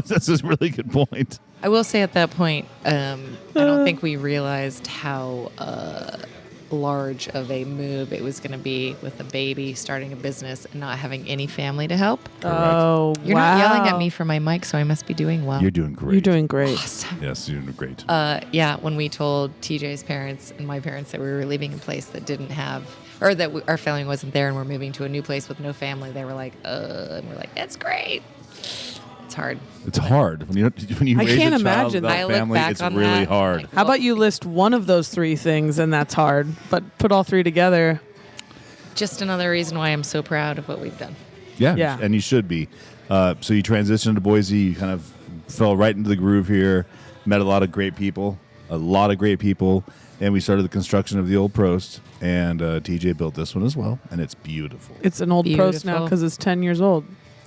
That's a really good point. I will say at that point, I don't think we realized how large of a move it was going to be with a baby starting a business and not having any family to help. Oh, You're wow. not yelling at me from my mic, so I must be doing well. You're doing great. You're doing great. Awesome. Yes, you're doing great. Yeah, when we told TJ's parents and my parents that we were leaving a place that didn't have, or that our family wasn't there and we're moving to a new place with no family, they were like, and we're like, it's great. It's hard. It's hard when you I raise can't a child imagine. without I look family. back It's on really that, hard. like, How about you list one of those 3 things and that's hard, but put all 3 together. Just another reason why I'm so proud of what we've done. Yeah. And you should be. So you transitioned to Boise. You kind of fell right into the groove here. Met a lot of great people, and we started the construction of the old Prost. And TJ built this one as well, and it's beautiful. It's an old Prost now Beautiful. because it's 10 years old.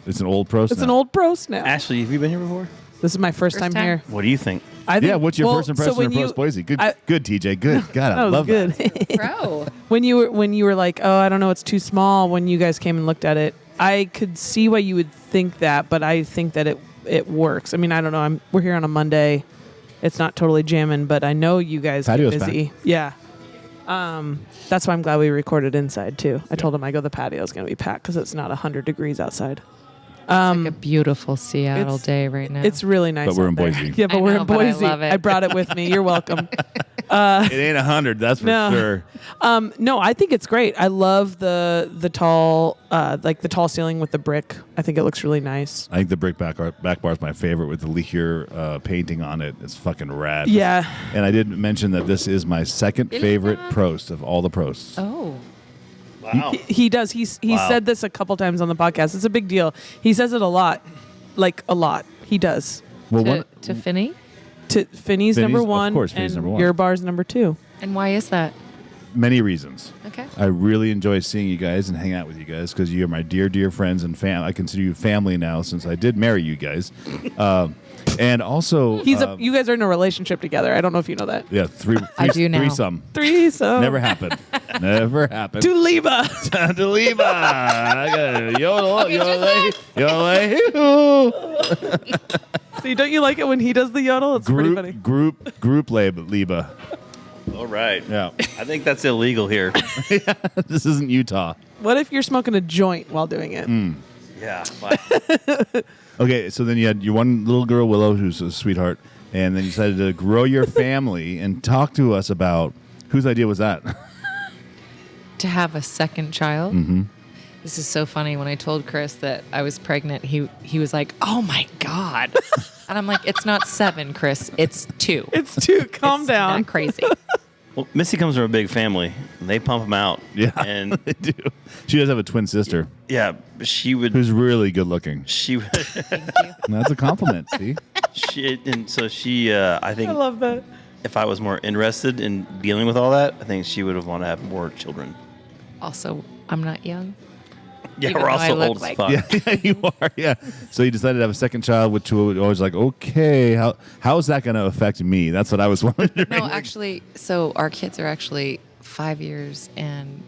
It's an old Prost. It's now. an old Prost now. Ashley, have you been here before? This is my first time time? here. What do you think? I think, Yeah. What's your well, first impression so when of Prost Boise? Good, I- good, TJ. Good. God, I That was love good. that. Bro. when you were like, oh, I don't know, it's too small. When you guys came and looked at it, I could see why you would think that, but I think that it works. I mean, I don't know. We're here on a Monday. It's not totally jamming, but I know you guys Patio's get busy. Yeah. That's why I'm glad we recorded inside too. I told him the patio is going to be packed because it's not 100 degrees outside. It's like a beautiful Seattle it's- day right now. It's really nice. But we're out in there. Boise. Yeah, but I we're know, in but I Boise. love it. I brought it with me. You're welcome. It ain't 100. That's for No. sure. No, I think it's great. I love the tall the tall ceiling with the brick. I think it looks really nice. I think the brick back bar is my favorite with the Lichier painting on it. It's fucking rad. Yeah. And I did mention that this is my second favorite Prost of all the Prosts. Oh. Wow. He does. He Wow. said this a couple times on the podcast. It's a big deal. He says it a lot. Like a lot. He does. Well, To Phinney? To Phinney's Phinney's- number of 1 course, Phinney's and number 1. your bar's number 2. And why is that? Many reasons. Okay. I really enjoy seeing you guys and hang out with you guys because you're my dear, dear friends and I consider you family now since I did marry you guys. And also, You guys are in a relationship together. I don't know if you know that. yeah, I do now. Threesome. Never happened. Never happened. To Liba. To Liba. I got yodel, yodel. See, don't you like it when he does the yodel? It's pretty funny. Group Liba. All right. Yeah. I think that's illegal here. This isn't Utah. What if you're smoking a joint while doing it? Yeah. Fine. Okay, so then you had your one little girl, Willow, who's a sweetheart, and then you decided to grow your family and talk to us about whose idea was that? To have a second child. Mm-hmm. This is so funny. When I told Chris that I was pregnant, he was like, "Oh my God." And I'm like, "It's not 7, Chris. It's 2. It's 2. Calm It's down. not crazy." Well, Missy comes from a big family, and they pump them out. Yeah, And they do. She does have a twin sister yeah, she would. who's really good looking. She would. Thank you. And that's a compliment, see? I think I love that. if I was more interested in dealing with all that, I think she would have wanted to have more children. Also, I'm not young. Yeah, Even we're though I also look old like- as fuck. Yeah, you are. Yeah. So you decided to have a second child, which was always like, okay, how is that going to affect me? That's what I was wondering. No, actually, so our kids are actually 5 years and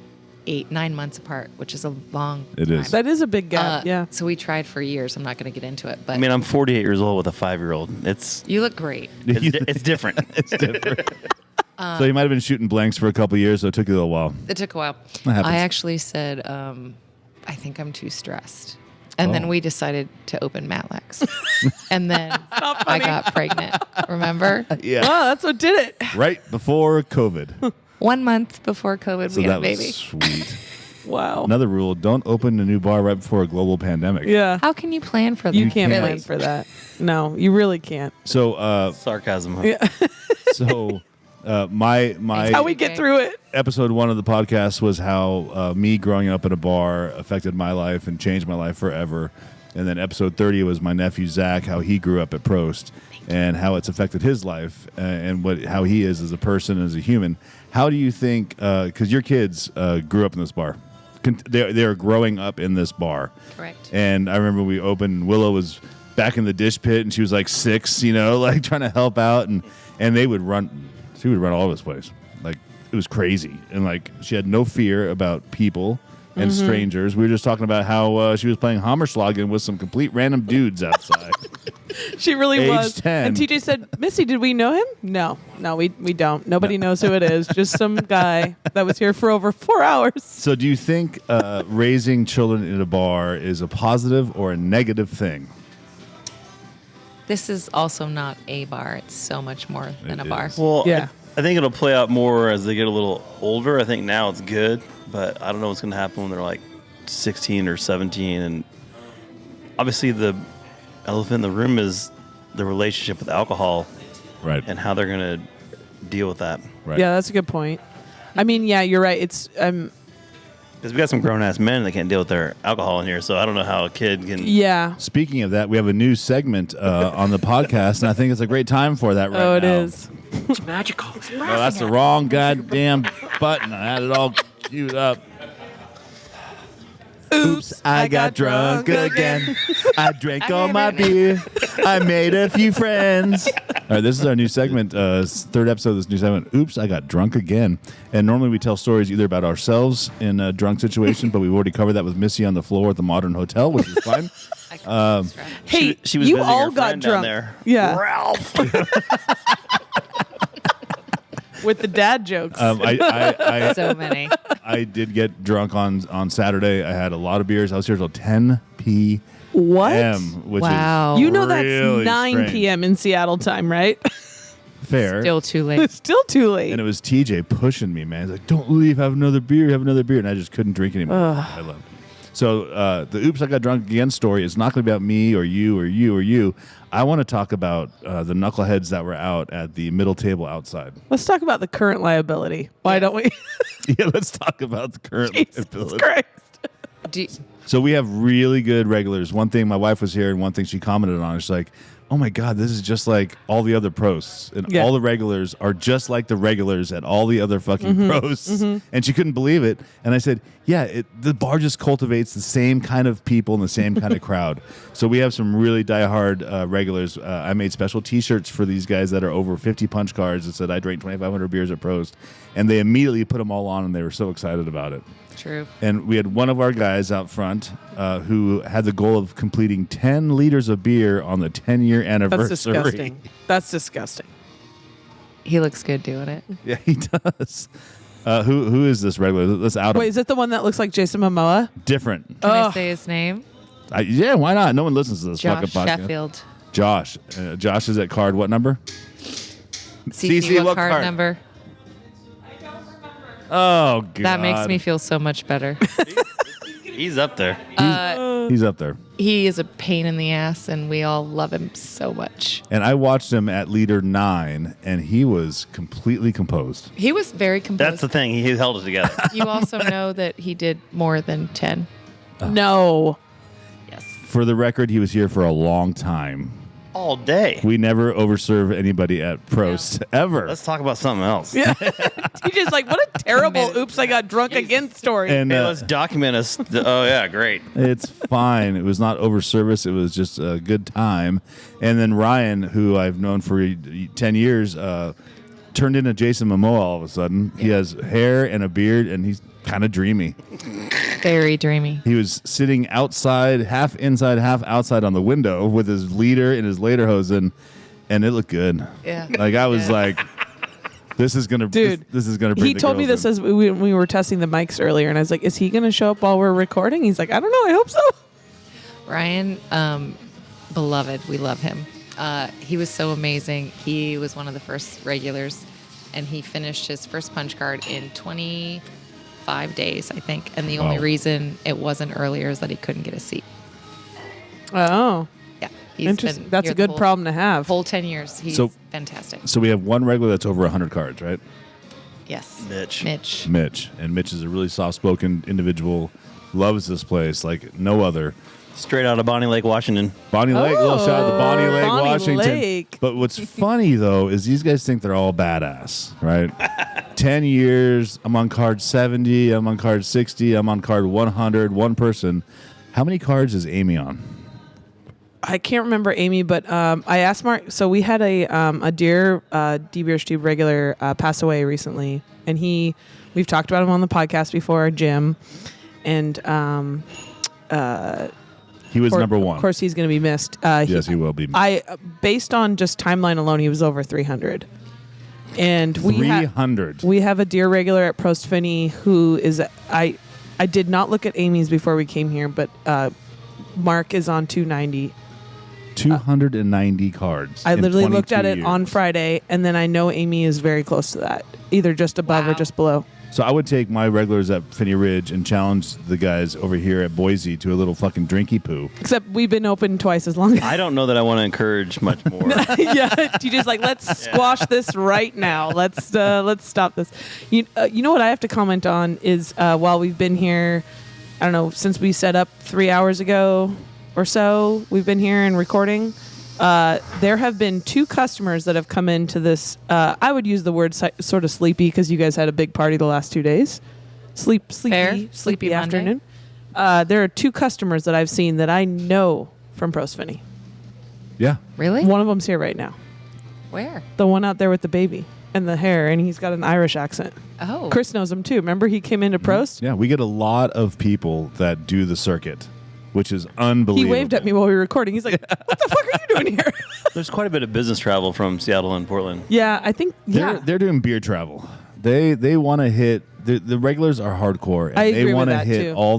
9 months apart, which is a long It is. That is a big gap. Yeah. So we tried for years. I'm not going to get into it, but I mean, I'm 48 years old with a 5-year-old. you look great. It's different. It's different. So you might have been shooting blanks for a couple of years, so it took you a little while. It took a while. That happens. I actually said, I think I'm too stressed. And then we decided to open Matlack's. And then I got pregnant. Remember? Yeah. Wow, that's what did it. Right before COVID. 1 month before COVID, So we had that a was baby. sweet. Wow. Another rule, don't open a new bar right before a global pandemic. Yeah. How can you plan for that? You can't can't. plan for that. No, you really can't. So Sarcasm. Huh? Yeah. so my How we get through it. episode 1 of the podcast was how me growing up in a bar affected my life and changed my life forever. And then episode 30 was my nephew Zach, how he grew up at Prost and how it's affected his life and how he is as a person, as a human. How do you think, because your kids grew up in this bar, they're growing up in this bar. Correct. And I remember we opened, Willow was back in the dish pit and she was like 6, like trying to help out. And she would run all over this place. Like, it was crazy. And like, she had no fear about people and strangers. We were just talking about how she was playing Hammerschlagen with some complete random dudes outside. She really Age was. 10. And TJ said, Missy, did we know him? No, we don't. Nobody knows who it is. Just some guy that was here for over 4 hours. So do you think raising children in a bar is a positive or a negative thing? This is also not a bar. It's so much more than It a bar. is. Well, Yeah. I think it'll play out more as they get a little older. I think now it's good, but I don't know what's going to happen when they're like 16 or 17. And obviously, the elephant in the room is the relationship with alcohol Right. and how they're going to deal with that. Right. Yeah, that's a good point. I mean, yeah, you're right. It's Because we got some grown ass men that can't deal with their alcohol in here, so I don't know how a kid can. yeah. Speaking of that, we have a new segment on the podcast, and I think it's a great time for that right now. Oh, it is. It's magical. No, that's the wrong goddamn button. I had it all queued up. Oops, I got drunk again. I drank all my beer. I made a few friends. All right, this is our new segment, third episode of this new segment. Oops, I got drunk again. And normally we tell stories either about ourselves in a drunk situation, but we've already covered that with Missy on the floor at the Modern Hotel, which is fine. Hey, she was you visiting all her got friend down drunk. there. Yeah. Ralph. With the dad jokes. So many. I did get drunk on Saturday. I had a lot of beers. I was here till 10 p.m. What? Which Wow. is You know that's really 9 strange. p.m. in Seattle time, right? Fair. Still too late. It's still too late. And it was TJ pushing me, man. He's like, "Don't leave. Have another beer. Have another beer." And I just couldn't drink anymore. I loved it. So the "Oops, I Got Drunk Again" story is not going to be about me or you or you or you. I want to talk about the knuckleheads that were out at the middle table outside. Let's talk about the current liability. Why don't we? Yeah, let's talk about the current Jesus liability. Christ. Do So we have really good regulars. One thing, my wife was here, and one thing she commented on, she's like, oh my God, this is just like all the other prosts. And all the regulars are just like the regulars at all the other fucking prosts. And she couldn't believe it. And I said, yeah, the bar just cultivates the same kind of people and the same kind of crowd. So we have some really diehard regulars. I made special T-shirts for these guys that are over 50 punch cards that said I drank 2,500 beers at Prost. And they immediately put them all on, and they were so excited about it. True. And we had one of our guys out front who had the goal of completing 10 liters of beer on the 10-year anniversary. That's disgusting. That's disgusting. He looks good doing it. Yeah, he does. Who is this regular? Let's out him. Wait, is it the one that looks like Jason Momoa? Different. Can I say his name? Yeah, why not? No one listens to this fucking Josh podcast. Sheffield. Josh. Josh is at card what number? CC, what card number? Oh, God. That makes me feel so much better. He's up there. He's up there. He is a pain in the ass, and we all love him so much. And I watched him at leader 9, and he was completely composed. He was very composed. That's the thing. He held it together. You also know that he did more than 10. No. Yes. For the record, he was here for a long time. All day. We never overserve anybody at Prost, ever. Let's talk about something else. Yeah. TJ's like, what a terrible oops, I got drunk again story. And Hey, let's document us. Oh, yeah, great. it's fine. It was not over service. It was just a good time. And then Ryan, who I've known for 10 years, turned into Jason Momoa all of a sudden. He has hair and a beard, and he's kind of dreamy. Very dreamy. He was sitting outside, half inside, half outside on the window with his leader and his lederhosen, and it looked good. Yeah. Like I was like, this is gonna, Dude, this is gonna. Bring he the told me girls this in. as we were testing the mics earlier, and I was like, is he going to show up while we're recording? He's like, I don't know. I hope so. Ryan, beloved, we love him. He was so amazing. He was one of the first regulars, and he finished his first punch card in 25 days, I think. And the only reason it wasn't earlier is that he couldn't get a seat. Oh, Yeah. He's interesting. been That's here a the good whole- problem to have. Whole 10 years. He's So- fantastic. So we have one regular that's over 100 cards, right? Yes. Mitch. Mitch, and Mitch is a really soft-spoken individual. Loves this place like no other. Straight out of Bonnie Lake, Washington. Bonnie Lake, little shout out to Bonnie Lake, Bonnie Washington. Lake. But what's funny though is these guys think they're all badass, right? 10 years, I'm on card 70, I'm on card 60, I'm on card 100, one person. How many cards is Amy on? I can't remember Amy, but I asked Mark. So we had a dear D Beer Stube regular pass away recently, and we've talked about him on the podcast before, Jim, and He was number one. Of course, he's going to be missed. Yes, he will be. Based on just timeline alone, he was over 300. And we 300. We have a dear regular at Prost Phinney who is I did not look at Amy's before we came here, but Mark is on 290. 290 cards. I in literally looked 22 at it years. on Friday, and then I know Amy is very close to that, either just above or Wow. just below. So I would take my regulars at Phinney Ridge and challenge the guys over here at Boise to a little fucking drinky poo. Except we've been open twice as long. I don't know that I want to encourage much more. Yeah, TJ's like, let's squash this right now. Let's stop this. You know what I have to comment on is while we've been here, I don't know, since we set up 3 hours ago or so, we've been here and recording. There have been 2 customers that have come into this. I would use the word sort of sleepy because you guys had a big party the last 2 days. Fair. Sleepy Sleepy Monday. afternoon. There are 2 customers that I've seen that I know from Prost Phinney. Yeah. Really? One of them's here right now. Where? The one out there with the baby and the hair, and he's got an Irish accent. Oh. Chris knows him too. Remember, he came into Prost. Yeah, we get a lot of people that do the circuit, which is unbelievable. He waved at me while we were recording. He's like, "What the fuck are you doing here?" There's quite a bit of business travel from Seattle and Portland. Yeah, I think. Yeah, They're doing beer travel. They want to hit the regulars are hardcore, and I agree they with want to that, hit too. all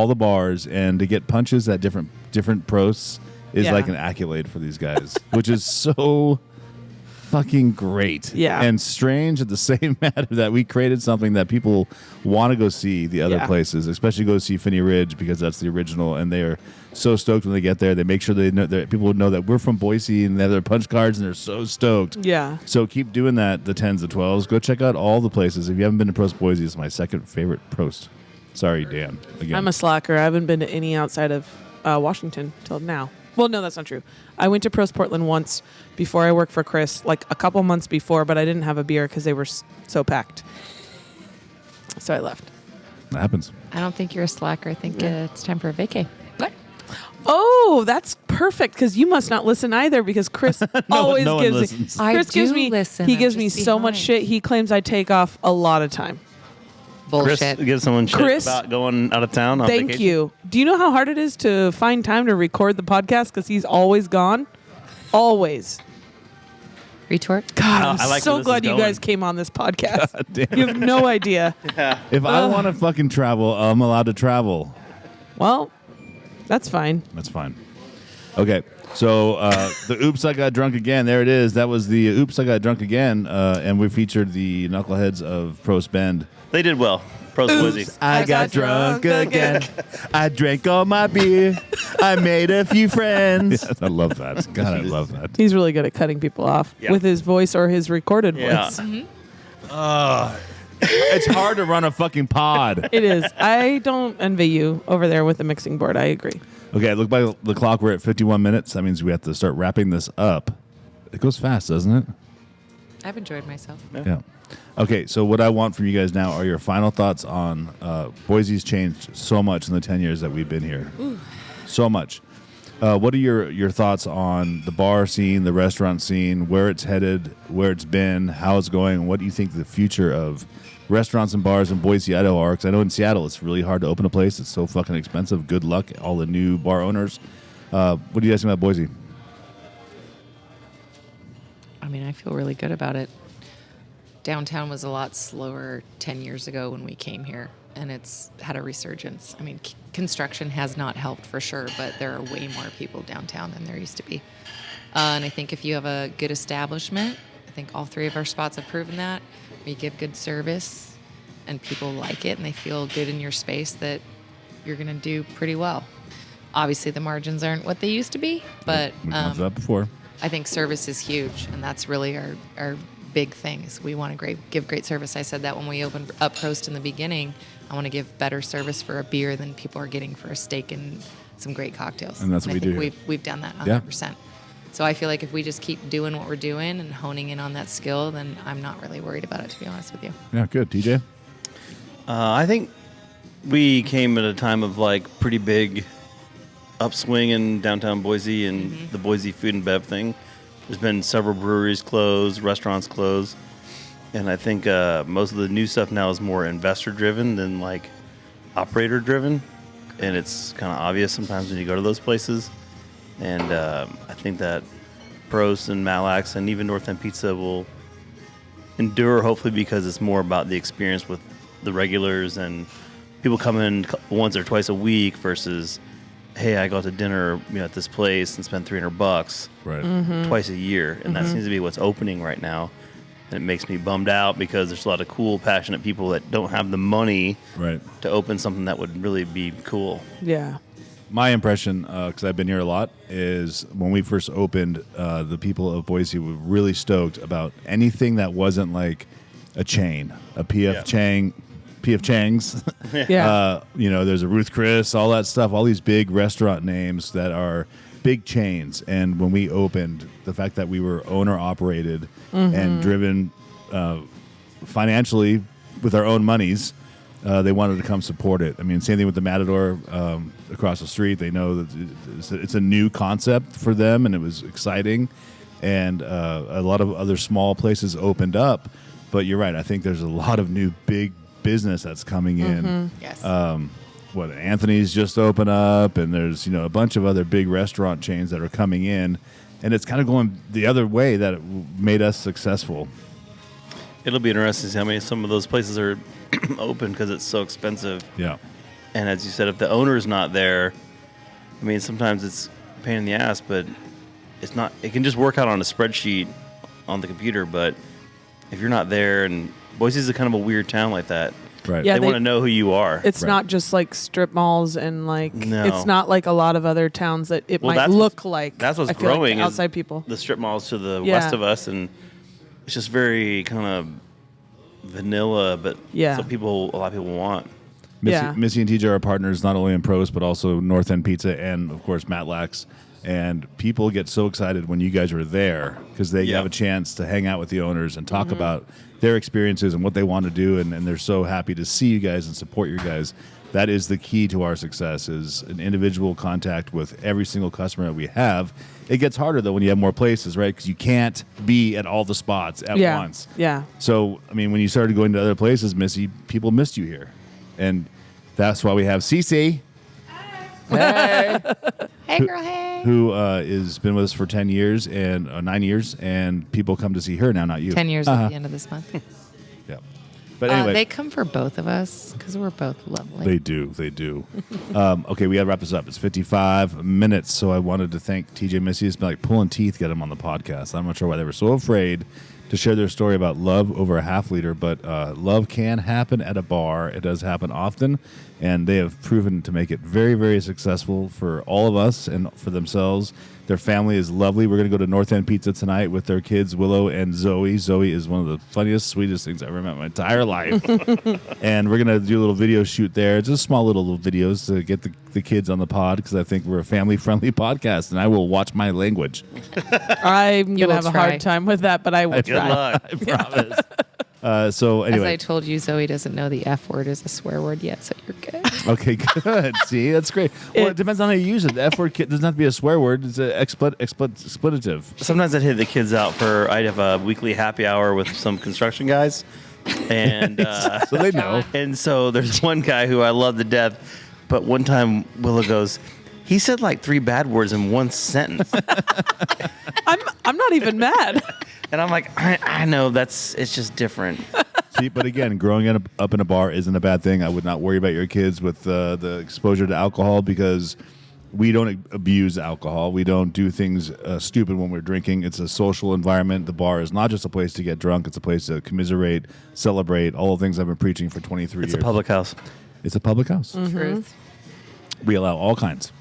the bars, and to get punches at different prosts is Yeah. like an accolade for these guys, which is so fucking great. Yeah. And strange at the same matter that we created something that people want to go see the other Yeah. places, especially go see Phinney Ridge because that's the original, and they are so stoked when they get there. They make sure they know that people know that we're from Boise and they have their punch cards, and they're so stoked. yeah. So keep doing that, the 10s, the 12s. Go check out all the places. If you haven't been to Prost Boise, it's my second favorite Prost. Sorry, Dan. Again. I'm a slacker. I haven't been to any outside of Washington till now. Well, no, that's not true. I went to Prost Portland once before I worked for Chris, like a couple months before, but I didn't have a beer because they were so packed. So I left. That happens. I don't think you're a slacker. I think it's time for a vacay. What? Oh, that's perfect because you must not listen either because Chris always no one gives listens. me. I Chris gives do me. listen. He I'm gives me just so much behind. shit. He claims I take off a lot of time. Chris Bullshit. gives someone shit Chris, about going out of town on Thank vacation. you. Do you know how hard it is to find time to record the podcast because he's always gone? Always. Retort. God, I I'm like where so this is glad you going. guys came on this podcast. God damn. You have no idea. If I want to fucking travel, I'm allowed to travel. Well, that's fine. That's fine. Okay. So the Oops, I Got Drunk Again. There it is. That was the Oops, I Got Drunk Again. And we featured the Knuckleheads of Prost Bend. They did well. Prost Boise. I got drunk again. I drank all my beer. I made a few friends. Yes, I love that. God, I love that. He's really good at cutting people off Yeah. with his voice or his recorded Yeah. voice. It's hard to run a fucking pod. It is. I don't envy you over there with the mixing board. I agree. Okay, look by the clock. We're at 51 minutes. That means we have to start wrapping this up. It goes fast, doesn't it? I've enjoyed myself. Yeah. Okay, so what I want from you guys now are your final thoughts on Boise's changed so much in the 10 years that we've been here. Ooh. So much. What are your thoughts on the bar scene, the restaurant scene, where it's headed, where it's been, how it's going? What do you think the future of restaurants and bars in Boise, Idaho are? Because I know in Seattle it's really hard to open a place. It's so fucking expensive. Good luck, all the new bar owners. What do you guys think about Boise? I mean, I feel really good about it. Downtown was a lot slower 10 years ago when we came here, and it's had a resurgence. I mean, construction has not helped for sure, but there are way more people downtown than there used to be. And I think if you have a good establishment, I think all three of our spots have proven that. We give good service, and people like it, and they feel good in your space that you're going to do pretty well. Obviously, the margins aren't what they used to be, but We've gone through that before. I think service is huge, and that's really our big thing is we want to give great service. I said that when we opened up Prost in the beginning. I want to give better service for a beer than people are getting for a steak and some great cocktails. And that's what I we think do here. we've done that 100%. Yeah. So I feel like if we just keep doing what we're doing and honing in on that skill, then I'm not really worried about it, to be honest with you. Yeah, good. TJ? I think we came at a time of like pretty big upswing in downtown Boise and the Boise food and bev thing. There's been several breweries closed, restaurants closed, and I think most of the new stuff now is more investor driven than like operator driven, and it's kind of obvious sometimes when you go to those places. And I think that Prost and Matlack's and even North End Pizza will endure, hopefully, because it's more about the experience with the regulars and people come in once or twice a week versus, hey, I go to dinner at this place and spend $300 Right. twice a year, and that seems to be what's opening right now. And it makes me bummed out because there's a lot of cool, passionate people that don't have the money Right. to open something that would really be cool. Yeah. My impression, because I've been here a lot, is when we first opened, the people of Boise were really stoked about anything that wasn't like a chain, a PF Chang's. Yeah. There's a Ruth Chris, all that stuff, all these big restaurant names that are big chains. And when we opened, the fact that we were owner operated and driven financially with our own monies, they wanted to come support it. I mean, same thing with the Matador across the street. They know that it's a new concept for them, and it was exciting. And a lot of other small places opened up. But you're right. I think there's a lot of new big business that's coming in. Yes. Anthony's just opened up, and there's a bunch of other big restaurant chains that are coming in, and it's kind of going the other way that it made us successful. It'll be interesting to see how many some of those places are open because it's so expensive. Yeah. And as you said, if the owner's not there, I mean, sometimes it's a pain in the ass, but it's not. It can just work out on a spreadsheet on the computer, but if you're not there, and Boise's a kind of a weird town like that. Right. Yeah, they they- want to know who you are. It's Right. not just like strip malls and like No. it's not like a lot of other towns that it Well, might that's look what's- like. That's what's I feel like growing. the is outside people. the strip malls to the Yeah. west of us, and it's just very kind of vanilla, but Yeah. a lot of people want. Missy and TJ are partners not only in Prost, but also North End Pizza and, of course, Matlack's. And people get so excited when you guys are there because they have a chance to hang out with the owners and talk about their experiences and what they want to do. And they're so happy to see you guys and support you guys. That is the key to our success, is an individual contact with every single customer that we have. It gets harder, though, when you have more places, right? Because you can't be at all the spots at once. Yeah. So, I mean, when you started going to other places, Missy, people missed you here. And that's why we have Cece. Hey. Hey, girl, hey. Who has been with us for 10 years and 9 years, and people come to see her now, not you. 10 years at the end of this month. Yeah. But anyway. They come for both of us because we're both lovely. They do. Okay, we got to wrap this up. It's 55 minutes, so I wanted to thank TJ and Missy. It's been like pulling teeth, get them on the podcast. I'm not sure why they were so afraid to share their story about love over a half liter, but love can happen at a bar. It does happen often, and they have proven to make it very, very successful for all of us and for themselves. Their family is lovely. We're going to go to North End Pizza tonight with their kids, Willow and Zoe. Zoe is one of the funniest, sweetest things I've ever met in my entire life. And we're going to do a little video shoot there. Just small little videos to get the kids on the pod because I think we're a family-friendly podcast, and I will watch my language. I'm going to have a try. hard time with that, but I will Good try. luck. I promise. So anyway. As I told you, Zoe doesn't know the F word is a swear word yet, so you're good. Okay, good. See, that's great. Well, it depends on how you use it. The F word doesn't have to be a swear word. It's an expletive. Sometimes I'd hit the kids out I'd have a weekly happy hour with some construction guys. And So they know. and so there's one guy who I love to death, but one time Willow goes, he said like 3 bad words in one sentence. I'm not even mad. And I'm like, I know, it's just different. See, but again, growing up in a bar isn't a bad thing. I would not worry about your kids with the exposure to alcohol because we don't abuse alcohol. We don't do things stupid when we're drinking. It's a social environment. The bar is not just a place to get drunk. It's a place to commiserate, celebrate, all the things I've been preaching for 23 years. It's a public house. It's a public house. Truth. We allow all kinds.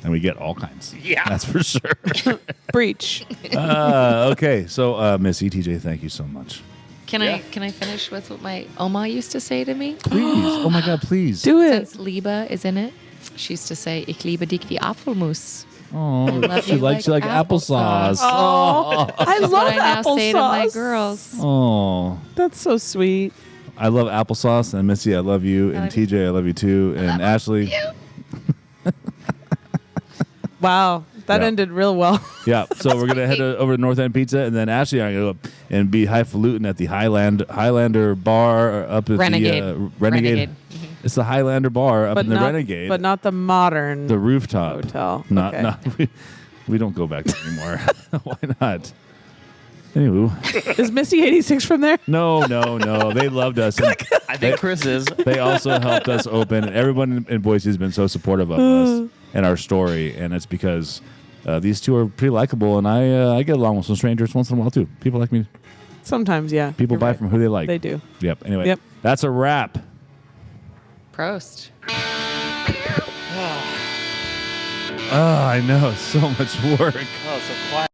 And we get all kinds. Yeah. That's for sure. Breach. Okay, so Missy, TJ, thank you so much. Can I finish with what my Oma used to say to me? Please. Oh, my God, please. Do it. Since Liebe is in it, she used to say, "Ich liebe dich wie Apfelmus." Oh, love she you likes like applesauce. Oh, I That's love what I now say to my applesauce. girls. Oh, That's so sweet. I love applesauce. And Missy, I love you. And love you. TJ, I love you too. And Ashley. Wow, that Yeah. ended real well. Yeah, so we're going to head over to North End Pizza. And then Ashley and I are going to go up and be highfalutin at the Highlander Bar up at Renegade. the Renegade. It's the Highlander Bar up in the not, Renegade. but not the modern. the rooftop Hotel. Not, Okay. not we don't go back there anymore. Why not? Anywho, Is Missy 86 from there? no. They loved us. And I think Chris is. they also helped us open. And everyone in Boise has been so supportive of us and our story. And it's because these two are pretty likable. And I get along with some strangers once in a while, too. People like me. Sometimes, yeah. People You're buy right. from who they like. They do. Yep. Anyway, Yep. that's a wrap. Prost. Oh, I know. So much work. Oh, so quiet.